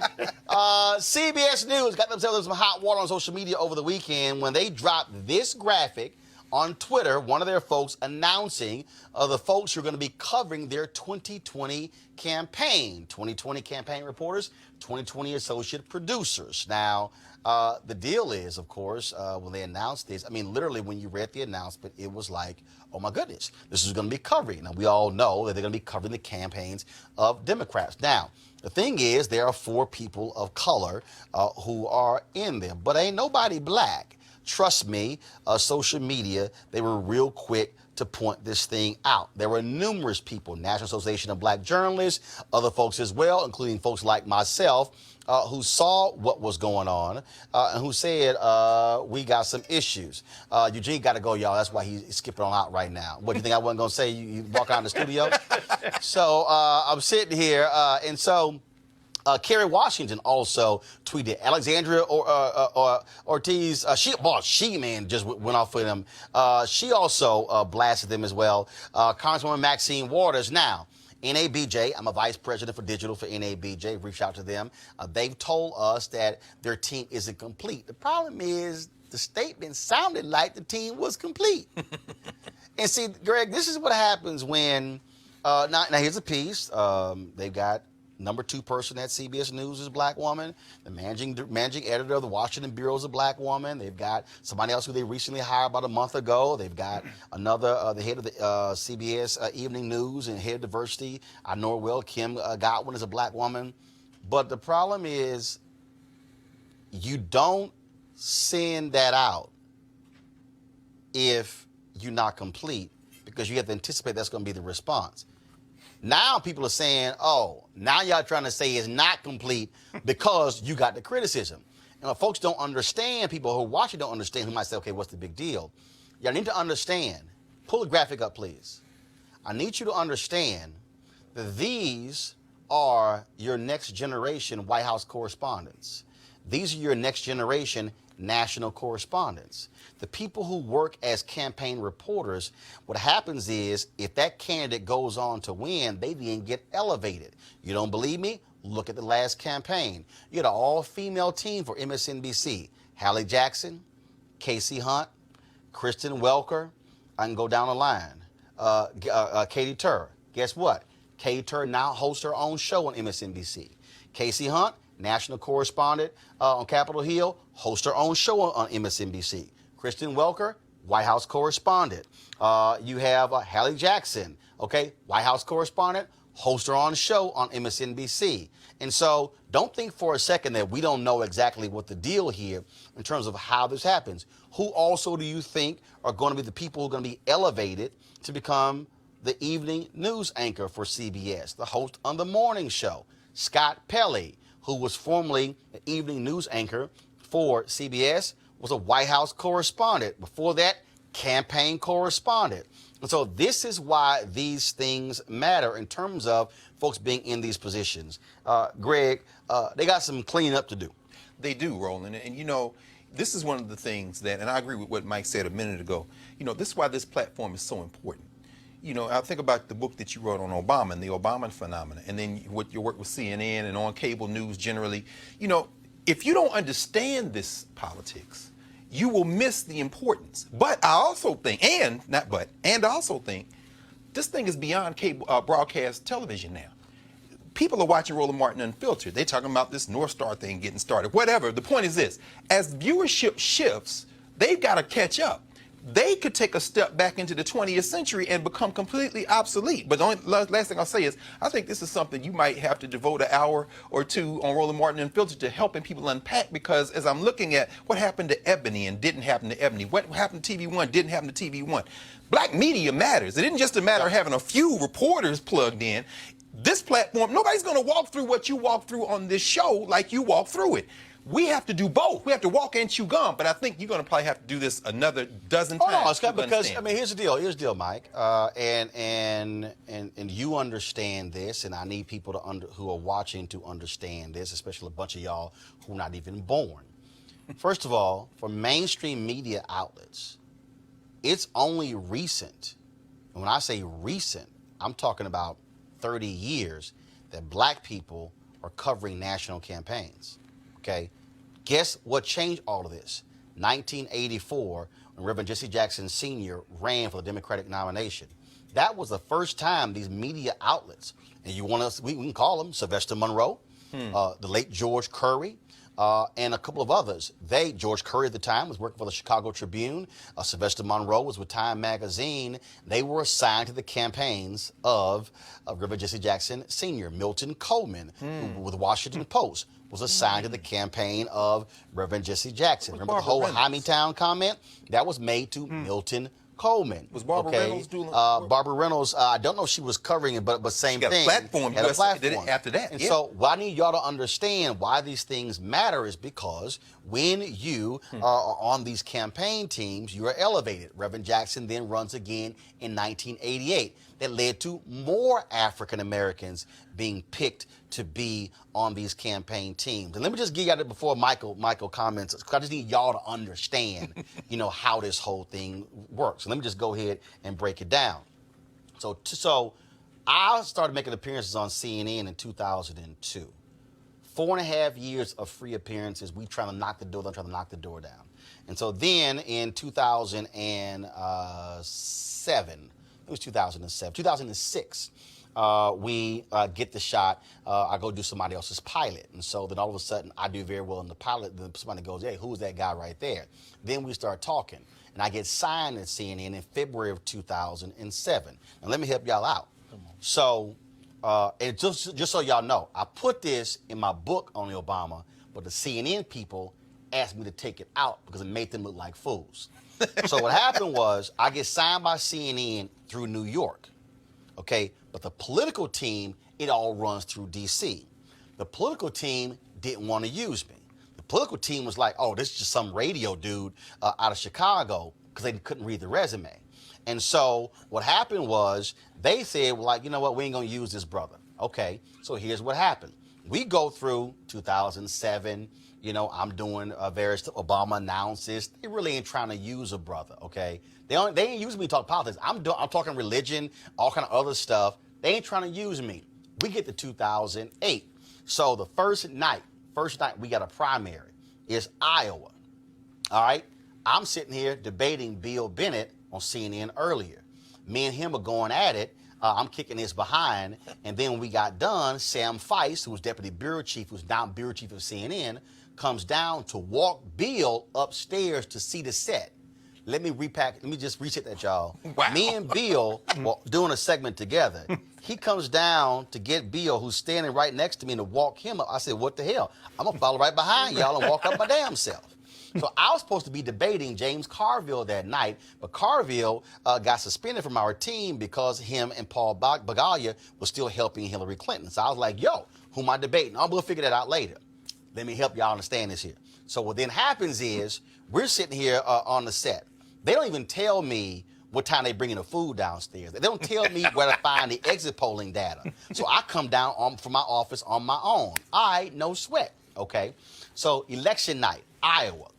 CBS News got themselves some hot water on social media over the weekend when they dropped this graphic on Twitter, one of their folks announcing the folks who are going to be covering their 2020 campaign. 2020 campaign reporters, 2020 associate producers. Now, the deal is, of course, when they announced this, I mean, literally when you read the announcement, it was like, oh my goodness, this is going to be covering. Now, we all know that they're going to be covering the campaigns of Democrats. Now, the thing is, there are 4 people of color who are in there, but ain't nobody black. Trust me, social media, they were real quick to point this thing out. There were numerous people, National Association of Black Journalists, other folks as well, including folks like myself, who saw what was going on and who said, we got some issues. Eugene got to go, y'all. That's why he's skipping on out right now. What, do you think I wasn't going to say? You walk out in the studio? So I'm sitting here, and so Kerry Washington also tweeted. Alexandria Ortiz, she man just went off with him. She also blasted them as well. Congresswoman Maxine Waters. Now, NABJ, I'm a vice president for digital for NABJ. Reached out to them. They've told us that their team isn't complete. The problem is the statement sounded like the team was complete. And see, Greg, this is what happens when, now here's a piece. They've got number 2 person at CBS News is a black woman. The managing editor of the Washington Bureau is a black woman. They've got somebody else who they recently hired about a month ago. They've got another, the head of the CBS Evening News and head of diversity. I know her well. Kim Godwin is a black woman. But the problem is you don't send that out if you're not complete, because you have to anticipate that's going to be the response. Now people are saying, oh, now y'all trying to say it's not complete because you got the criticism. And if folks don't understand, people who watch it don't understand, who might say, okay, what's the big deal? Y'all need to understand. Pull the graphic up, please. I need you to understand that these are your next generation White House correspondents. These are your next generation national correspondents. The people who work as campaign reporters, what happens is if that candidate goes on to win, they then get elevated. You don't believe me? Look at the last campaign. You had an all-female team for MSNBC. Hallie Jackson, Casey Hunt, Kristen Welker. I can go down the line. Katie Tur. Guess what? Katie Tur now hosts her own show on MSNBC. Casey Hunt, national correspondent on Capitol Hill, hosts her own show on MSNBC. Kristen Welker, White House correspondent. You have Hallie Jackson, okay, White House correspondent, hosts her own show on MSNBC. And so don't think for a second that we don't know exactly what the deal here in terms of how this happens. Who also do you think are going to be the people who are going to be elevated to become the evening news anchor for CBS, the host on the morning show? Scott Pelley, who was formerly the evening news anchor for CBS, was a White House correspondent. Before that, campaign correspondent. And so this is why these things matter in terms of folks being in these positions. Greg, they got some cleaning up to do. They do, Roland. And you know, this is one of the things that, and I agree with what Mike said a minute ago, you know, this is why this platform is so important. You know, I think about the book that you wrote on Obama and the Obama phenomenon, and then what your work with CNN and on cable news generally. You know, if you don't understand this politics, you will miss the importance. But I also think, and also think, this thing is beyond cable broadcast television now. People are watching Roland Martin Unfiltered. They're talking about this North Star thing getting started. Whatever. The point is this: as viewership shifts, they've got to catch up. They could take a step back into the 20th century and become completely obsolete. But the only last thing I'll say is, I think this is something you might have to devote an hour or two on Roland Martin Unfiltered to helping people unpack, because as I'm looking at what happened to Ebony and didn't happen to Ebony, what happened to TV1 didn't happen to TV1. Black media matters. It isn't just a matter of having a few reporters plugged in. This platform, nobody's going to walk through what you walk through on this show like you walk through it. We have to do both. We have to walk and chew gum, but I think you're going to probably have to do this another dozen times. Oh no, Scott, because I mean, here's the deal. Here's the deal, Mike. And you understand this, and I need people who are watching to understand this, especially a bunch of y'all who are not even born. First of all, for mainstream media outlets, it's only recent, and when I say recent, I'm talking about 30 years, that black people are covering national campaigns. Okay, guess what changed all of this? 1984, when Reverend Jesse Jackson Sr. ran for the Democratic nomination. That was the first time these media outlets, and you want us, we can call them Sylvester Monroe, the late George Curry, and a couple of others. George Curry at the time was working for the Chicago Tribune. Sylvester Monroe was with Time Magazine. They were assigned to the campaigns of Reverend Jesse Jackson Sr. Milton Coleman, with the Washington Post, was assigned to the campaign of Reverend Jesse Jackson. Remember the whole Hymietown comment? That was made to Milton Coleman. Was Barbara Reynolds doing Barbara Reynolds, I don't know if she was covering it, but same thing. She got a platform. Had a platform. Did it after that. And so what I need y'all to understand why these things matter is because when you are on these campaign teams, you are elevated. Reverend Jackson then runs again in 1988. That led to more African Americans being picked to be on these campaign teams. And let me just get at it before Michael comments, because I just need y'all to understand, you know, how this whole thing works. So let me just go ahead and break it down. So I started making appearances on CNN in 2002. 4.5 years of free appearances. We trying to knock the door down. And so then in 2007, it was 2006, we get the shot. I go do somebody else's pilot. And so then all of a sudden I do very well in the pilot. Then somebody goes, hey, who's that guy right there? Then we start talking. And I get signed at CNN in February of 2007. And let me help y'all out. So, and just so y'all know, I put this in my book on Obama, but the CNN people asked me to take it out because it made them look like fools. So what happened was I get signed by CNN through New York, okay? But the political team, it all runs through D.C. The political team didn't want to use me. The political team was like, oh, this is just some radio dude out of Chicago, because they couldn't read the resume. And so what happened was they said, well, like, you know what, we ain't going to use this brother. Okay, so here's what happened. we go through 2007. You know, I'm doing various Obama announces. They really ain't trying to use a brother, okay? They ain't using me to talk politics. I'm talking religion, all kind of other stuff. They ain't trying to use me. We get to 2008. So the first night we got a primary is Iowa. All right? I'm sitting here debating Bill Bennett on CNN earlier. Me and him are going at it. I'm kicking his behind. And then when we got done, Sam Feist, who was deputy bureau chief, who's now bureau chief of CNN, comes down to walk Bill upstairs to see the set. Let me just reset that, y'all. Wow. Me and Bill were doing a segment together. He comes down to get Bill, who's standing right next to me, to walk him up. I said, what the hell? I'm going to follow right behind y'all and walk up my damn self. So I was supposed to be debating James Carville that night, but Carville got suspended from our team because him and Paul Bagaglia were still helping Hillary Clinton. So I was like, yo, who am I debating? We'll figure that out later. Let me help y'all understand this here. So what then happens is we're sitting here on the set. They don't even tell me what time they bringing the food downstairs. They don't tell me where to find the exit polling data. So I come down from my office on my own. All right, no sweat, okay? So election night, Iowa.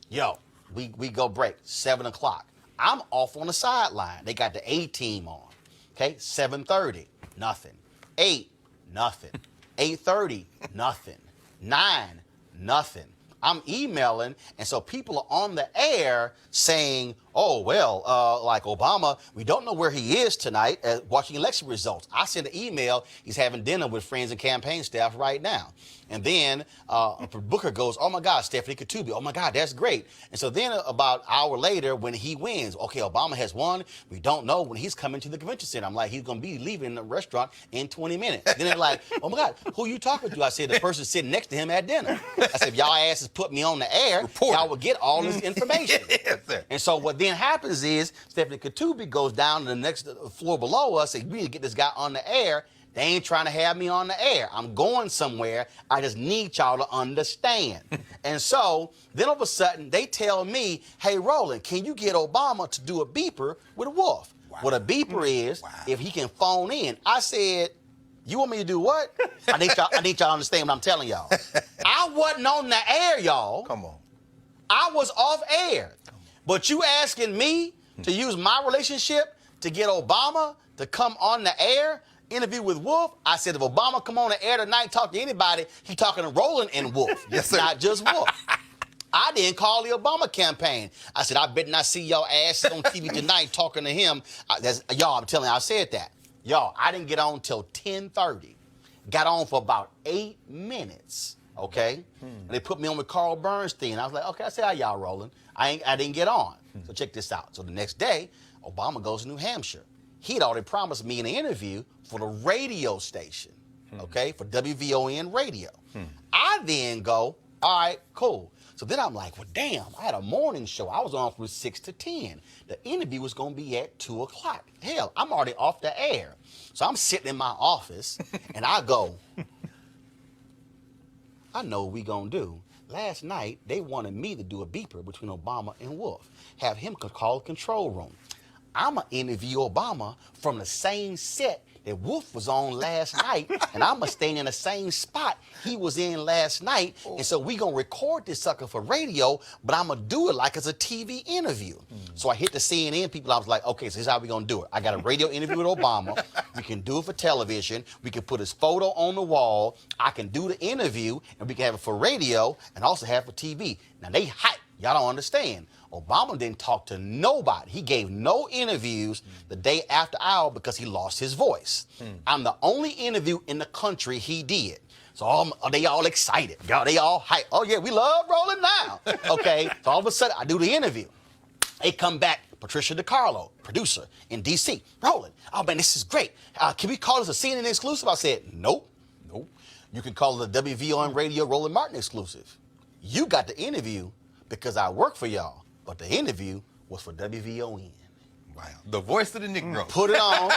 Yo, we go break, 7 o'clock. I'm off on the sideline. They got the A team on, okay? 7:30, nothing. 8, nothing. 8:30, nothing. 9, nothing. I'm emailing, and so people are on the air saying, oh, well, like Obama, we don't know where he is tonight watching election results. I sent an email. He's having dinner with friends and campaign staff right now. And then Booker goes, oh, my God, Stephanie Katubi. Oh, my God, that's great. And so then about an hour later, when he wins, okay, Obama has won. We don't know when he's coming to the convention center. I'm like, he's going to be leaving the restaurant in 20 minutes. Then they're like, oh, my God, who are you talking to? I said, the person sitting next to him at dinner. I said, if y'all asses put me on the air, y'all will get all this information. Yes, sir. And so what then happens is Stephanie Katubi goes down to the next floor below us and we need to get this guy on the air. They ain't trying to have me on the air. I'm going somewhere. I just need y'all to understand. And so then all of a sudden they tell me, hey, Roland, can you get Obama to do a beeper with Wolf? Wow. What a beeper is, if he can phone in. I said, you want me to do what? I need y'all to understand what I'm telling y'all. I wasn't on the air, y'all. Come on. I was off air. But you asking me to use my relationship to get Obama to come on the air, interview with Wolf? I said, if Obama come on the air tonight, talk to anybody, he talking to Roland and Wolf. Yes, sir. Not just Wolf. I didn't call the Obama campaign. I said, I bet not see y'all asses on TV tonight talking to him. Y'all, I'm telling you, I said that. Y'all, I didn't get on till 10:30. Got on for about 8 minutes, okay? And they put me on with Carl Bernstein. I was like, okay, I said, how y'all rolling? I didn't get on. So check this out. So the next day, Obama goes to New Hampshire. He'd already promised me an interview for the radio station, okay, for WVON radio. I then go, all right, cool. So then I'm like, well, damn, I had a morning show. I was on from 6 to 10. The interview was going to be at 2 o'clock. Hell, I'm already off the air. So I'm sitting in my office, and I go, I know what we going to do. Last night, they wanted me to do a beeper between Obama and Wolf, have him call the control room. I'm going to interview Obama from the same set that Wolf was on last night, and I'm going to stay in the same spot he was in last night. And so we going to record this sucker for radio, but I'm going to do it like it's a TV interview. So I hit the CNN people. I was like, okay, so here's how we going to do it. I got a radio interview with Obama. We can do it for television. We can put his photo on the wall. I can do the interview, and we can have it for radio and also have it for TV. Now, they hype. Y'all don't understand. Obama didn't talk to nobody. He gave no interviews the day after ours because he lost his voice. I'm the only interview in the country he did. So they all excited. Y'all, they all hype. Oh, yeah, we love Roland now. Okay, so all of a sudden, I do the interview. They come back, Patricia DiCarlo, producer in D.C. Roland, oh, man, this is great. Can we call this a CNN exclusive? I said, nope. You can call it a WVON Radio Roland Martin exclusive. You got the interview because I work for y'all. But the interview was for WVON. Wow. The voice of the Negro. Put it on.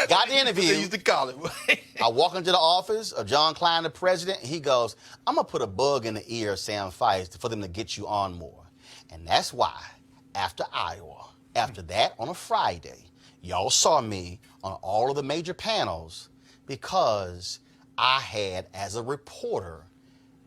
Got the interview. They used to call it. I walk into the office of John Klein, the president, and he goes, I'm going to put a bug in the ear of Sam Feist for them to get you on more. And that's why, after Iowa, after that on a Friday, y'all saw me on all of the major panels because I had, as a reporter,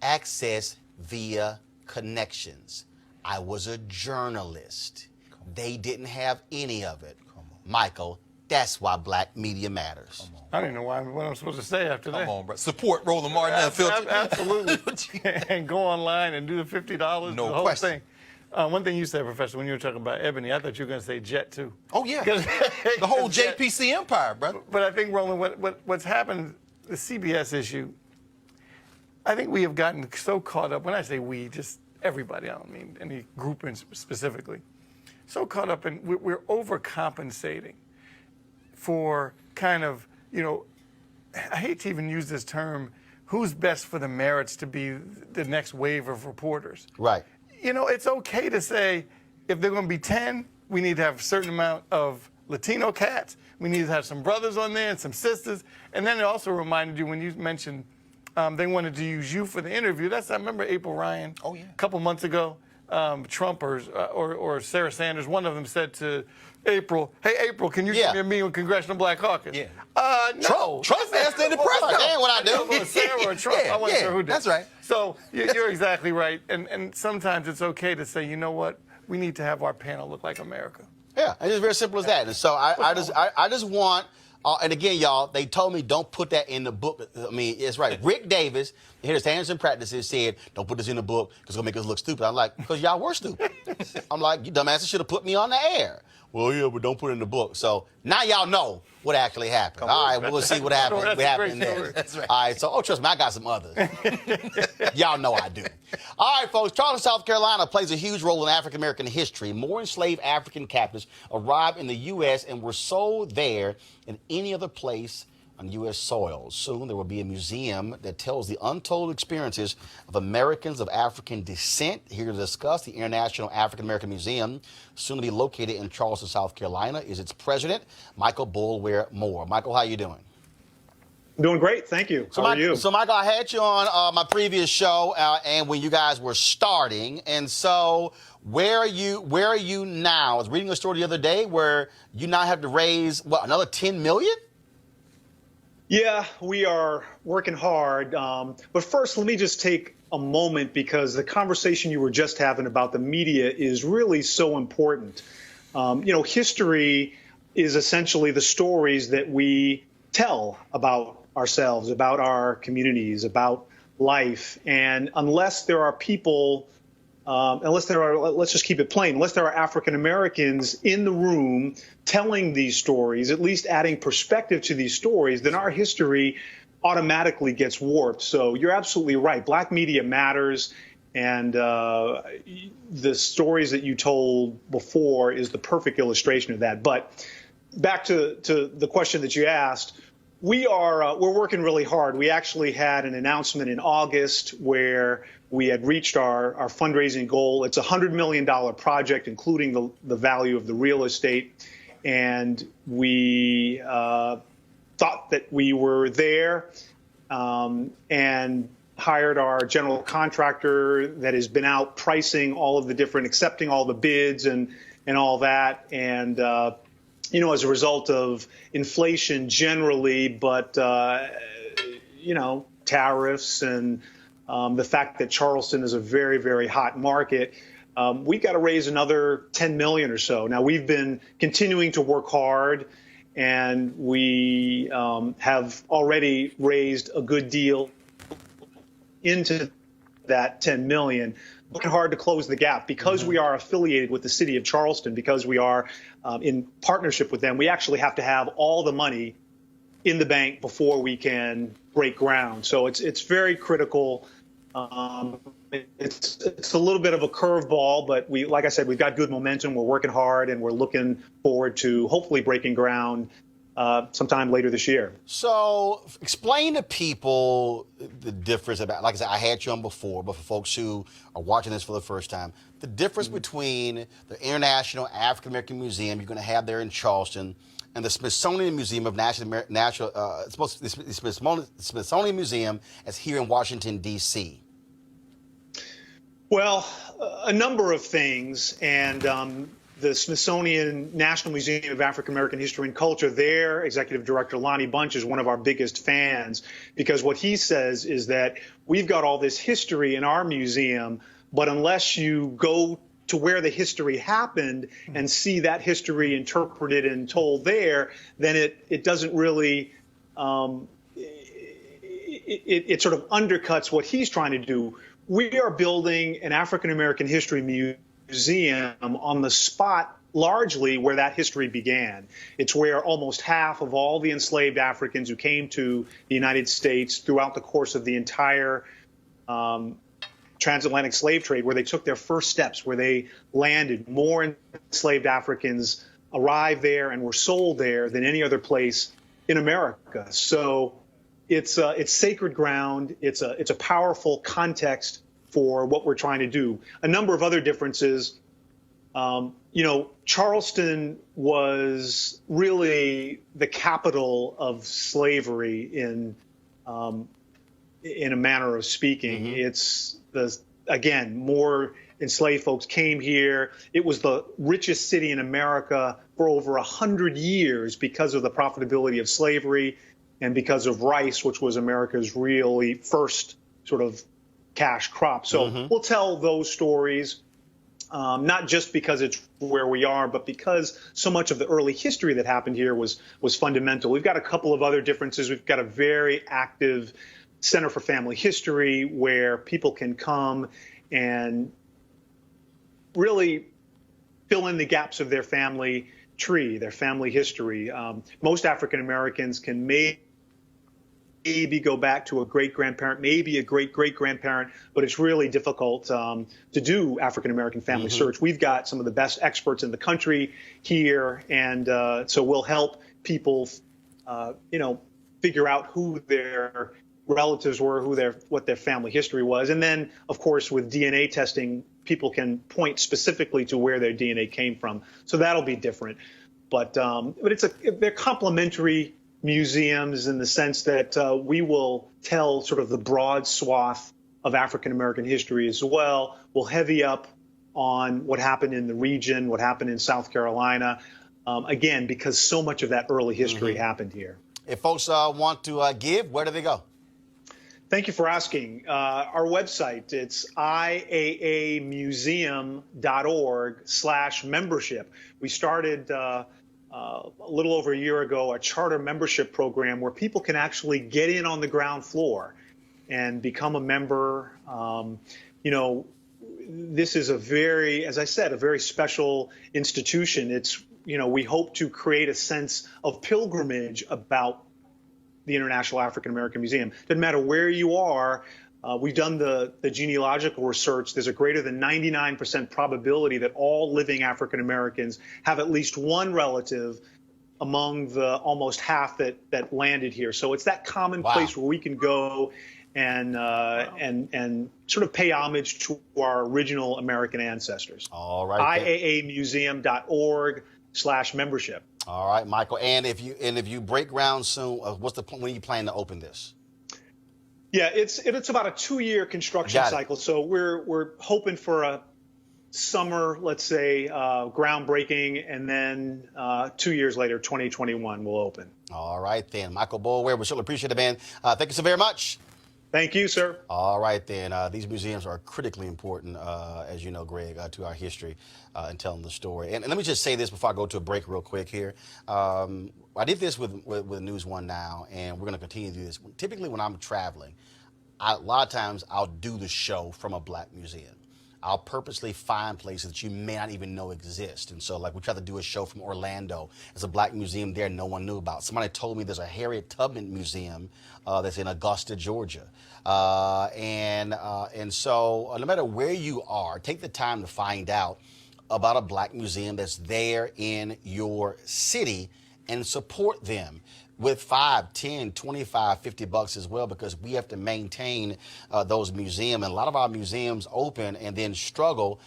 access via connections. I was a journalist. They didn't have any of it. Michael, that's why black media matters. I don't even know what I'm supposed to say after that. Come on, bro. Support Roland Martin Unfiltered. Absolutely. And go online and do the $50, No the whole question. thing. One thing you said, Professor, when you were talking about Ebony, I thought you were going to say Jet, too. Oh, yeah. The whole JPC empire, brother. But I think, Roland, what's happened, the CBS issue, I think we have gotten so caught up. When I say we, just everybody, I don't mean any grouping specifically, so caught up in we're overcompensating for kind of, I hate to even use this term, who's best for the merits to be the next wave of reporters. Right. It's okay to say if they're going to be 10, we need to have a certain amount of Latino cats. We need to have some brothers on there and some sisters. And then it also reminded you when you mentioned they wanted to use you for the interview. I remember April Ryan a couple months ago. Trump or Sarah Sanders, one of them said to April, "Hey, April, can you give me a meeting with Congressional Black Caucus?" Yeah. No. Trump asked in the press conference. Damn what I do. Sarah or Trump. I wasn't sure who did. That's right. So you're exactly right. And sometimes it's okay to say, you know what? We need to have our panel look like America. Yeah, it's just very simple as that. And so I just want, and again, y'all, they told me don't put that in the book. I mean, it's right. Rick Davis, here the standards and practices, said don't put this in the book because it's going to make us look stupid. I'm like, because y'all were stupid. I'm like, you dumbasses should have put me on the air. Well, yeah, but don't put it in the book. So now y'all know what actually happened. All right, we'll see what happened. What happened next. That's right. All right, so, trust me, I got some others. Y'all know I do. All right, folks, Charleston, South Carolina plays a huge role in African-American history. More enslaved African captives arrived in the U.S. and were sold there than any other place on U.S. soil. Soon there will be a museum that tells the untold experiences of Americans of African descent. Here to discuss, the International African American Museum, soon to be located in Charleston, South Carolina, is its president, Michael Boulware Moore. Michael, how you doing? Doing great, thank you. How are you? So, Michael, I had you on my previous show, and when you guys were starting, and so where are you now? I was reading a story the other day where you now have to raise another $10 million? Yeah, we are working hard. But first, let me just take a moment because the conversation you were just having about the media is really so important. History is essentially the stories that we tell about ourselves, about our communities, about life. And unless there are people, let's just keep it plain, unless there are African Americans in the room telling these stories, at least adding perspective to these stories, then our history automatically gets warped. So you're absolutely right. Black media matters. And the stories that you told before is the perfect illustration of that. But back to the question that you asked, we're working really hard. We actually had an announcement in August where we had reached our fundraising goal. It's a $100 million project, including the value of the real estate. And we thought that we were there and hired our general contractor that has been out pricing all of the different, accepting all the bids and all that. And, as a result of inflation generally, but, tariffs and the fact that Charleston is a very, very hot market, we got to raise another 10 million or so. Now, we've been continuing to work hard, and we have already raised a good deal into that 10 million. Working hard to close the gap because we are affiliated with the city of Charleston, because we are in partnership with them. We actually have to have all the money in the bank before we can break ground. So it's very critical. It's a little bit of a curveball, but like I said, we've got good momentum. We're working hard, and we're looking forward to hopefully breaking ground sometime later this year. So explain to people the difference about, like I said, I had you on before, but for folks who are watching this for the first time, the difference between the International African American Museum you're going to have there in Charleston and the Smithsonian Museum of Smithsonian Museum as here in Washington, D.C. Well, a number of things, and the Smithsonian National Museum of African American History and Culture, their executive director, Lonnie Bunch, is one of our biggest fans, because what he says is that we've got all this history in our museum, but unless you go to where the history happened and see that history interpreted and told there, then it doesn't really, it sort of undercuts what he's trying to do. We are building an African American history museum on the spot largely where that history began. It's where almost half of all the enslaved Africans who came to the United States throughout the course of the entire transatlantic slave trade, where they took their first steps, where they landed, more enslaved Africans arrived there and were sold there than any other place in America. So it's sacred ground. It's a powerful context for what we're trying to do. A number of other differences. Charleston was really the capital of slavery in a manner of speaking. It's again, more enslaved folks came here. It was the richest city in America for over 100 years because of the profitability of slavery and because of rice, which was America's really first sort of cash crop. So we'll tell those stories, not just because it's where we are, but because so much of the early history that happened here was fundamental. We've got a couple of other differences. We've got a very active Center for Family History where people can come and really fill in the gaps of their family tree, their family history. Most African Americans can maybe go back to a great-grandparent, maybe a great-great-grandparent, but it's really difficult to do African-American family search. We've got some of the best experts in the country here, and so we'll help people, figure out who their relatives were, what their family history was. And then, of course, with DNA testing, people can point specifically to where their DNA came from. So that'll be different. But they're complementary museums in the sense that we will tell sort of the broad swath of African American history as well. We'll heavy up on what happened in the region, what happened in South Carolina, again, because so much of that early history happened here. If folks want to give, where do they go? Thank you for asking. Our website, it's iaamuseum.org/membership. We started a little over a year ago a charter membership program where people can actually get in on the ground floor and become a member. This is as I said, a very special institution. It's, we hope to create a sense of pilgrimage about the International African American Museum. Doesn't matter where you are. We've done the genealogical research. There's a greater than 99% probability that all living African Americans have at least one relative among the almost half that landed here. So it's that common place where we can go and sort of pay homage to our original American ancestors. All right. iaamuseum.org/membership. All right, Michael. And if you break ground soon, what's the point? When are you planning to open this? Yeah, it's about a 2-year construction cycle. So we're hoping for a summer, let's say, groundbreaking, and then 2 years later, 2021, we'll open. All right, then. Michael Boulware, we certainly appreciate it, man. Thank you so very much. Thank you, sir. All right, then. These museums are critically important, as you know, Greg, to our history and telling the story. And let me just say this before I go to a break real quick here. I did this with News One Now, and we're going to continue to do this. Typically, when I'm traveling, a lot of times I'll do the show from a black museum. I'll purposely find places that you may not even know exist. And so, like, we tried to do a show from Orlando. There's a black museum there no one knew about. Somebody told me there's a Harriet Tubman Museum that's in Augusta, Georgia. And so no matter where you are, take the time to find out about a black museum that's there in your city and support them. with 5, 10, 25, 50 bucks as well, because we have to maintain those museums. And a lot of our museums open and then struggle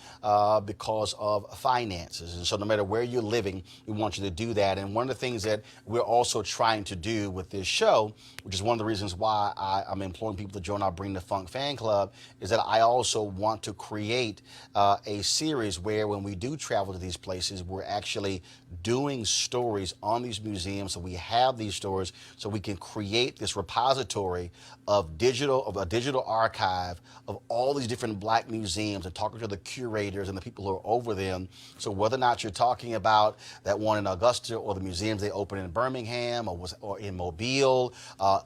because of finances. And so no matter where you're living, we want you to do that. And one of the things that we're also trying to do with this show, which is one of the reasons why I'm imploring people to join our Bring the Funk fan club, is that I also want to create a series where when we do travel to these places, we're actually doing stories on these museums. So we have these stories so we can create this repository of a digital archive of all these different black museums and talking to the curators and the people who are over them. So whether or not you're talking about that one in Augusta or the museums they open in Birmingham or in Mobile,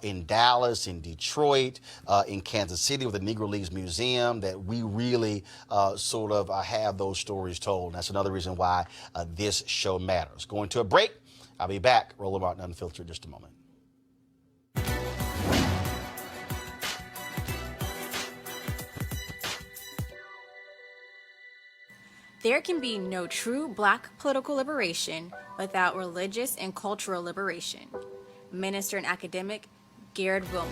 in Dallas, in Detroit, in Kansas City with the Negro Leagues Museum, that we really sort of have those stories told. And that's another reason why this show matters. Going to a break. I'll be back. Roland Martin Unfiltered in just a moment. There can be no true black political liberation without religious and cultural liberation. Minister and academic Garrett Wilmore.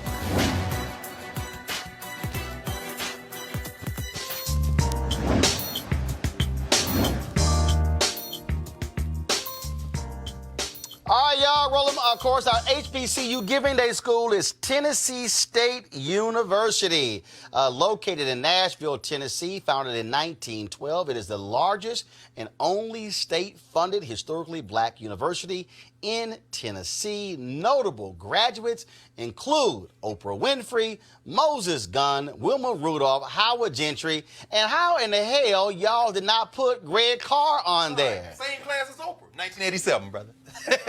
All right, y'all, Roland. Of course, our HBCU Giving Day school is Tennessee State University, located in Nashville, Tennessee, founded in 1912. It is the largest and only state-funded historically black university in Tennessee. Notable graduates include Oprah Winfrey, Moses Gunn, Wilma Rudolph, Howard Gentry, and how in the hell y'all did not put Greg Carr on there? Same class as Oprah, 1987, brother.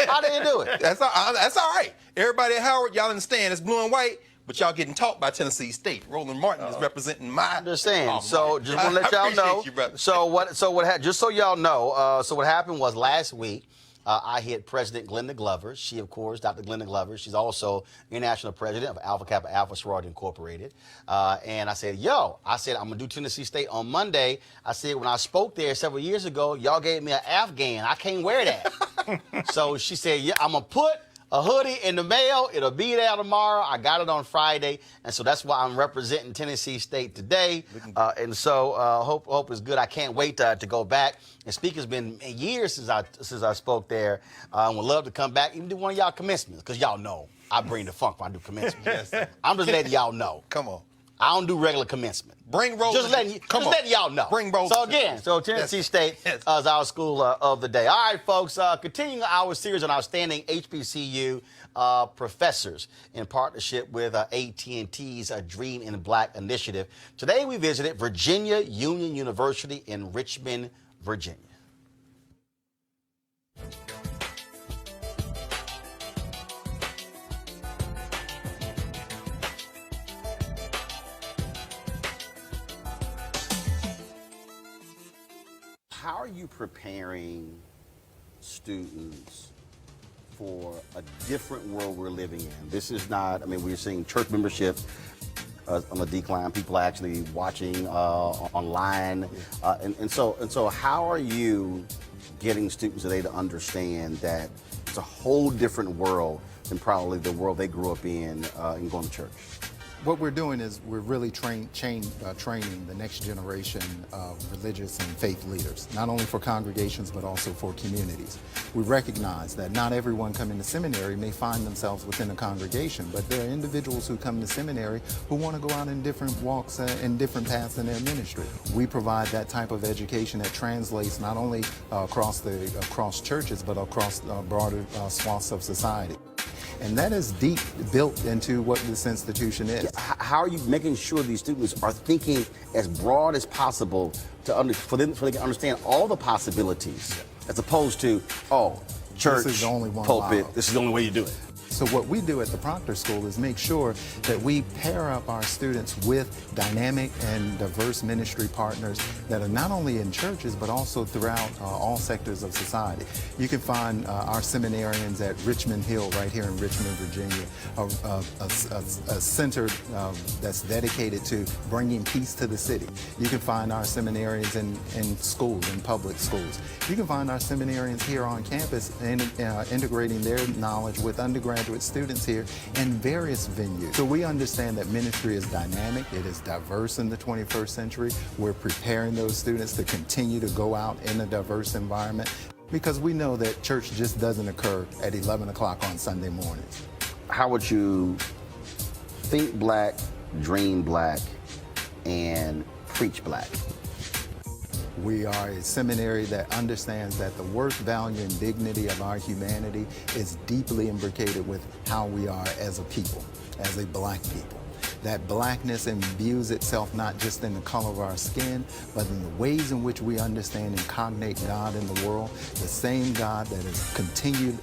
How did you do it? That's all right. Everybody at Howard, y'all understand it's blue and white, but y'all getting taught by Tennessee State. Roland Martin is representing my. Understand. So just want to let y'all know. You, brother. Just so y'all know. So what happened was last week, I hit President Glenda Glover. She, of course, Dr. Glenda Glover. She's also international president of Alpha Kappa Alpha Sorority Incorporated. And I said, I'm going to do Tennessee State on Monday. I said, when I spoke there several years ago, y'all gave me an Afghan. I can't wear that. So she said, yeah, I'm going to put a hoodie in the mail. It'll be there tomorrow. I got it on Friday. And so that's why I'm representing Tennessee State today. And so hope is good. I can't wait to go back. And speak, it's been years since I spoke there. I would love to come back, even do one of y'all commencements, because y'all know I bring the funk when I do commencement. Yes. I'm just letting y'all know. Come on. I don't do regular commencement. Bring Roland. Just letting y'all know. Bring Roland. So again, Tennessee State is our school of the day. All right, folks, continuing our series on outstanding HBCU professors in partnership with AT&T's Dream in Black initiative. Today we visited Virginia Union University in Richmond, Virginia. How are you preparing students for a different world we're living in? This is not, we're seeing church membership on the decline. People are actually watching online. And so how are you getting students today to understand that it's a whole different world than probably the world they grew up in going to church? What we're doing is we're really training the next generation of religious and faith leaders, not only for congregations, but also for communities. We recognize that not everyone coming to seminary may find themselves within a congregation, but there are individuals who come to seminary who want to go out in different walks and different paths in their ministry. We provide that type of education that translates not only across churches, but across broader swaths of society. And that is deep built into what this institution is. How are you making sure these students are thinking as broad as possible for they can understand all the possibilities, as opposed to, church, this is the only one pulpit, model. this is the only way you do it? So what we do at the Proctor School is make sure that we pair up our students with dynamic and diverse ministry partners that are not only in churches, but also throughout all sectors of society. You can find our seminarians at Richmond Hill, right here in Richmond, Virginia, a center that's dedicated to bringing peace to the city. You can find our seminarians in schools, in public schools. You can find our seminarians here on campus integrating their knowledge with undergrad undergraduate students here in various venues. So we understand that ministry is dynamic, it is diverse in the 21st century. We're preparing those students to continue to go out in a diverse environment because we know that church just doesn't occur at 11 o'clock on Sunday mornings. How would you think black, dream black, and preach black? We are a seminary that understands that the worth, value, and dignity of our humanity is deeply imbricated with how we are as a people, as a black people. That blackness imbues itself not just in the color of our skin, but in the ways in which we understand and cognate God in the world, the same God that has continued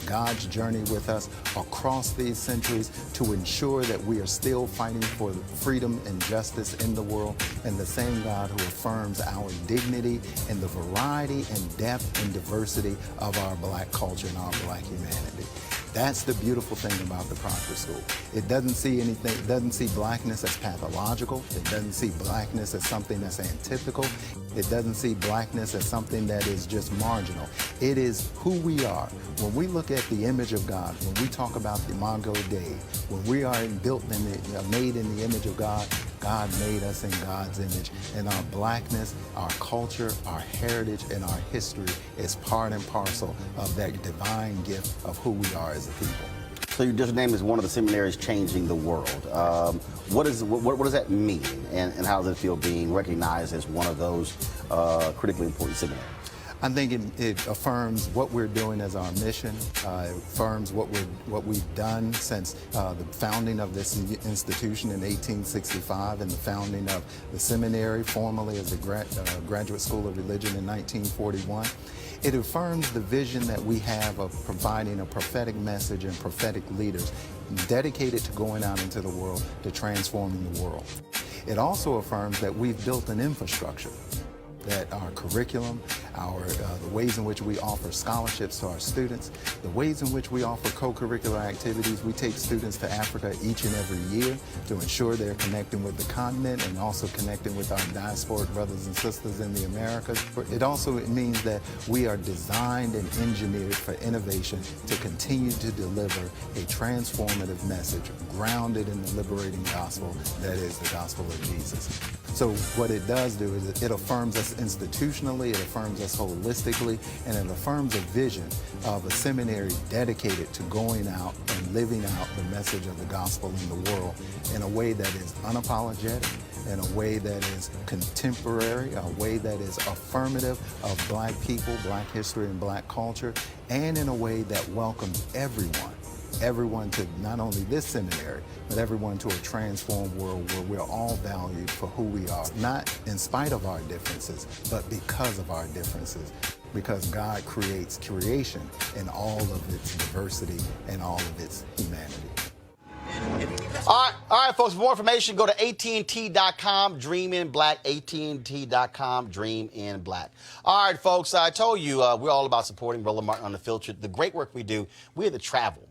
God's journey with us across these centuries to ensure that we are still fighting for freedom and justice in the world, and the same God who affirms our dignity and the variety and depth and diversity of our black culture and our black humanity. That's the beautiful thing about the Proctor School. It doesn't see anything, it doesn't see blackness as pathological. It doesn't see blackness as something that's antithetical. It doesn't see blackness as something that is just marginal. It is who we are. When we look at the image of God, when we talk about the Imago Dei, when we are built and made in the image of God, God made us in God's image. And our blackness, our culture, our heritage, and our history is part and parcel of that divine gift of who we are as a people. So your district name is one of the seminaries changing the world. What does that mean, and how does it feel being recognized as one of those critically important seminaries? I think it affirms what we're doing as our mission. It affirms what we've done since the founding of this institution in 1865 and the founding of the seminary, formerly as the Graduate School of Religion in 1941. It affirms the vision that we have of providing a prophetic message and prophetic leaders dedicated to going out into the world to transforming the world. It also affirms that we've built an infrastructure, that our curriculum, the ways in which we offer scholarships to our students, the ways in which we offer co-curricular activities. We take students to Africa each and every year to ensure they're connecting with the continent and also connecting with our diasporic brothers and sisters in the Americas. It also means that we are designed and engineered for innovation to continue to deliver a transformative message grounded in the liberating gospel that is the gospel of Jesus. So what it does do is it affirms us institutionally, it affirms us holistically, and it affirms a vision of a seminary dedicated to going out and living out the message of the gospel in the world in a way that is unapologetic, in a way that is contemporary, a way that is affirmative of black people, black history, and black culture, and in a way that welcomes everyone to not only this seminary, but everyone to a transformed world where we're all valued for who we are, not in spite of our differences, but because of our differences, because God creates creation in all of its diversity and all of its humanity. All right, folks, for more information, go to AT&T.com, Dream in Black, AT&T.com, Dream in Black. All right, folks, I told you we're all about supporting Roland Martin Unfiltered. The great work we do, we have to travel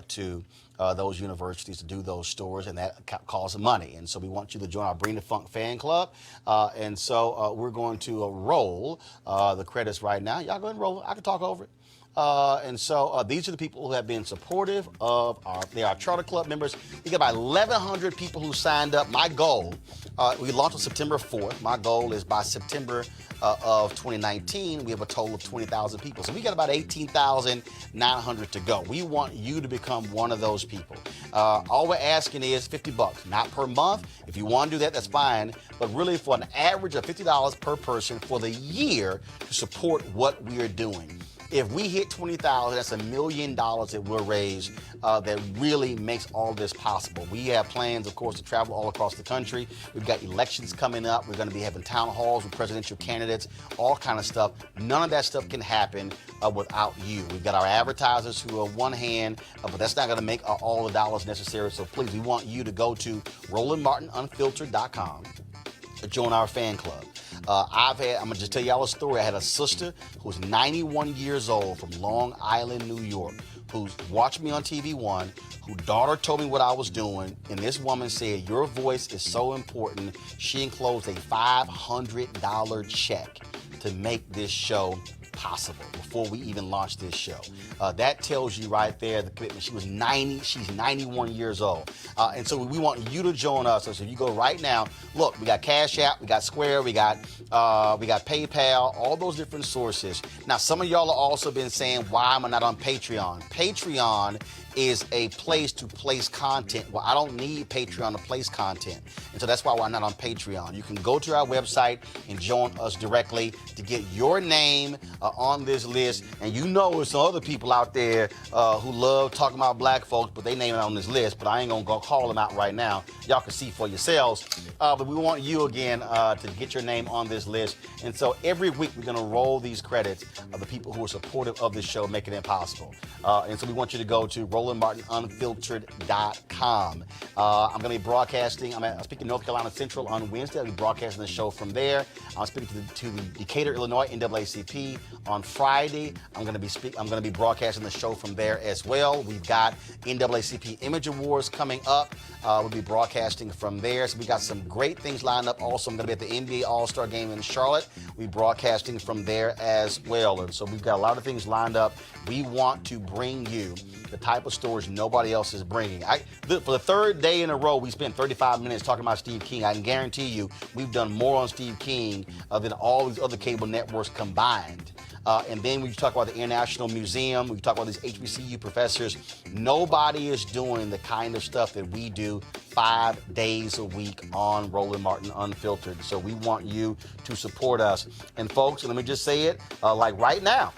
to those universities to do those stores, and that costs money. And so we want you to join our Bring the Funk fan club. And so we're going to roll the credits right now. Y'all go ahead and roll. I can talk over it. And so these are the people who have been supportive of they are Charter Club members. We got about 1,100 people who signed up. My goal, we launched on September 4th. My goal is by September of 2019, we have a total of 20,000 people. So we got about 18,900 to go. We want you to become one of those people. All we're asking is $50, not per month. If you want to do that, that's fine. But really for an average of $50 per person for the year to support what we are doing. If we hit 20,000, that's $1 million that we'll raise that really makes all this possible. We have plans, of course, to travel all across the country. We've got elections coming up. We're going to be having town halls with presidential candidates, all kind of stuff. None of that stuff can happen without you. We've got our advertisers who are one hand, but that's not going to make all the dollars necessary. So please, we want you to go to RolandMartinUnfiltered.com to join our fan club. I'm going to just tell y'all a story. I had a sister who's 91 years old from Long Island, New York, who watched me on TV One, whose daughter told me what I was doing, and this woman said, your voice is so important. She enclosed a $500 check to make this show possible before we even launched this show. That tells you right there the commitment. She was 90, she's 91 years old. And so we want you to join us. So if you go right now, look, we got Cash App, we got Square, we got PayPal, all those different sources. Now, some of y'all have also been saying, why am I not on Patreon? Patreon is a place to place content. Well, I don't need Patreon to place content. And so that's why we're not on Patreon. You can go to our website and join us directly to get your name on this list. And you know there's some other people out there who love talking about black folks, but they name it on this list, but I ain't gonna go call them out right now. Y'all can see for yourselves. But we want you again to get your name on this list. And so every week we're gonna roll these credits of the people who are supportive of this show, making it possible. And so we want you to go to RolandMartinUnfiltered.com. I'm going to be broadcasting. I'm speaking North Carolina Central on Wednesday. I'll be broadcasting the show from there. I'm speaking to the Decatur, Illinois NAACP on Friday. I'm going to be broadcasting the show from there as well. We've got NAACP Image Awards coming up. We'll be broadcasting from there. So we got some great things lined up. Also, I'm going to be at the NBA All-Star Game in Charlotte. We'll be broadcasting from there as well. And so we've got a lot of things lined up. We want to bring you the type of stories nobody else is bringing. For the third day in a row, we spent 35 minutes talking about Steve King. I can guarantee you we've done more on Steve King than all these other cable networks combined. And then we talk about the International Museum. We talk about these HBCU professors. Nobody is doing the kind of stuff that we do 5 days a week on Roland Martin Unfiltered. So we want you to support us. And folks, let me just say it, like right now,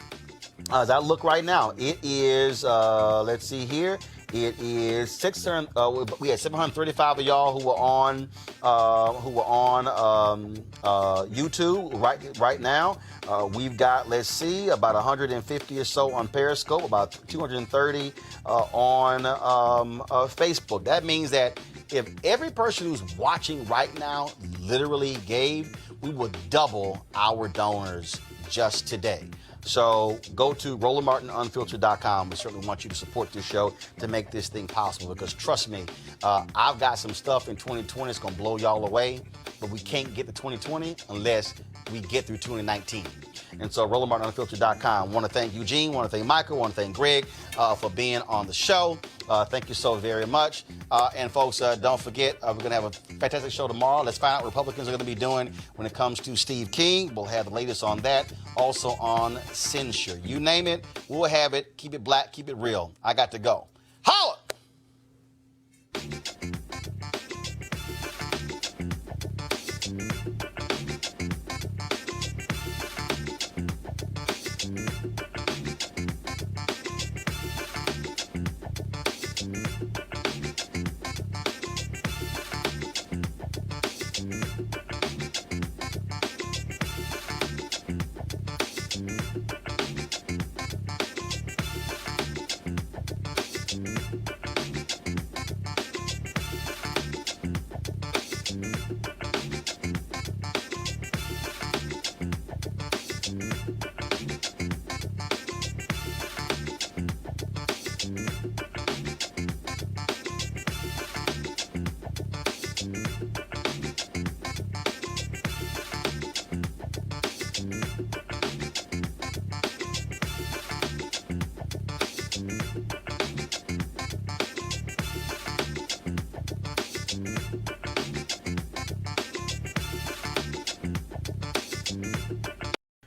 as I look right now, it is, let's see here, it is 600. We had 735 of y'all who were on YouTube right now. We've got, let's see, about 150 or so on Periscope, about 230 on Facebook. That means that if every person who's watching right now literally gave, we would double our donors just today. So go to RolandMartinUnfiltered.com. We certainly want you to support this show to make this thing possible, because trust me, I've got some stuff in 2020 that's going to blow y'all away, but we can't get to 2020 unless we get through 2019. And so RolandMartinUnfiltered.com. Want to thank Eugene, want to thank Michael, want to thank Greg for being on the show. Thank you so very much. And folks, don't forget, we're going to have a fantastic show tomorrow. Let's find out what Republicans are going to be doing when it comes to Steve King. We'll have the latest on that. Also on censure. You name it, we'll have it. Keep it black, keep it real. I got to go. Holla!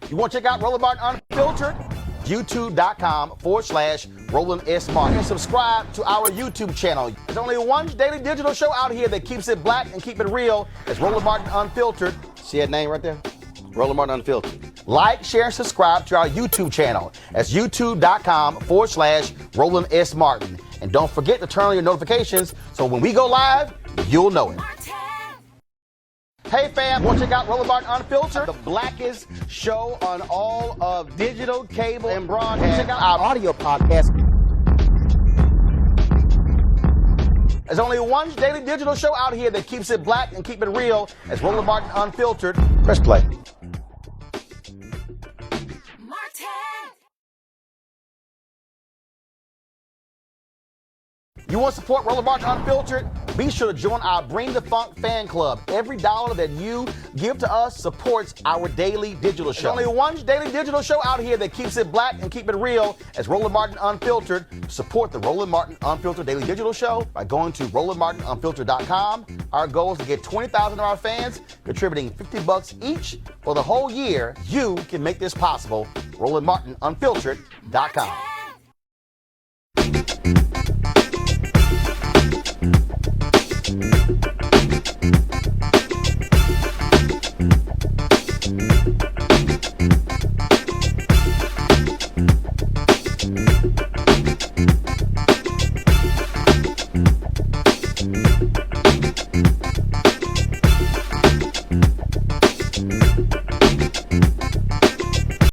You want to check out Roland Martin Unfiltered? YouTube.com/Roland S. Martin. And subscribe to our YouTube channel. There's only one daily digital show out here that keeps it black and keep it real. It's Roland Martin Unfiltered. See that name right there? Roland Martin Unfiltered. Like, share, and subscribe to our YouTube channel. That's YouTube.com/Roland S. Martin. And don't forget to turn on your notifications so when we go live, you'll know it. Hey fam, want to check out Roland Martin Unfiltered, the blackest show on all of digital, cable, and broadcast. Check out our audio podcast. There's only one daily digital show out here that keeps it black and keep it real. It's Roland Martin Unfiltered. Press play. You want to support Roland Martin Unfiltered? Be sure to join our Bring the Funk fan club. Every dollar that you give to us supports our daily digital show. There's only one daily digital show out here that keeps it black and keep it real. As Roland Martin Unfiltered. Support the Roland Martin Unfiltered daily digital show by going to RolandMartinUnfiltered.com. Our goal is to get 20,000 of our fans contributing $50 each for the whole year. You can make this possible. RolandMartinUnfiltered.com.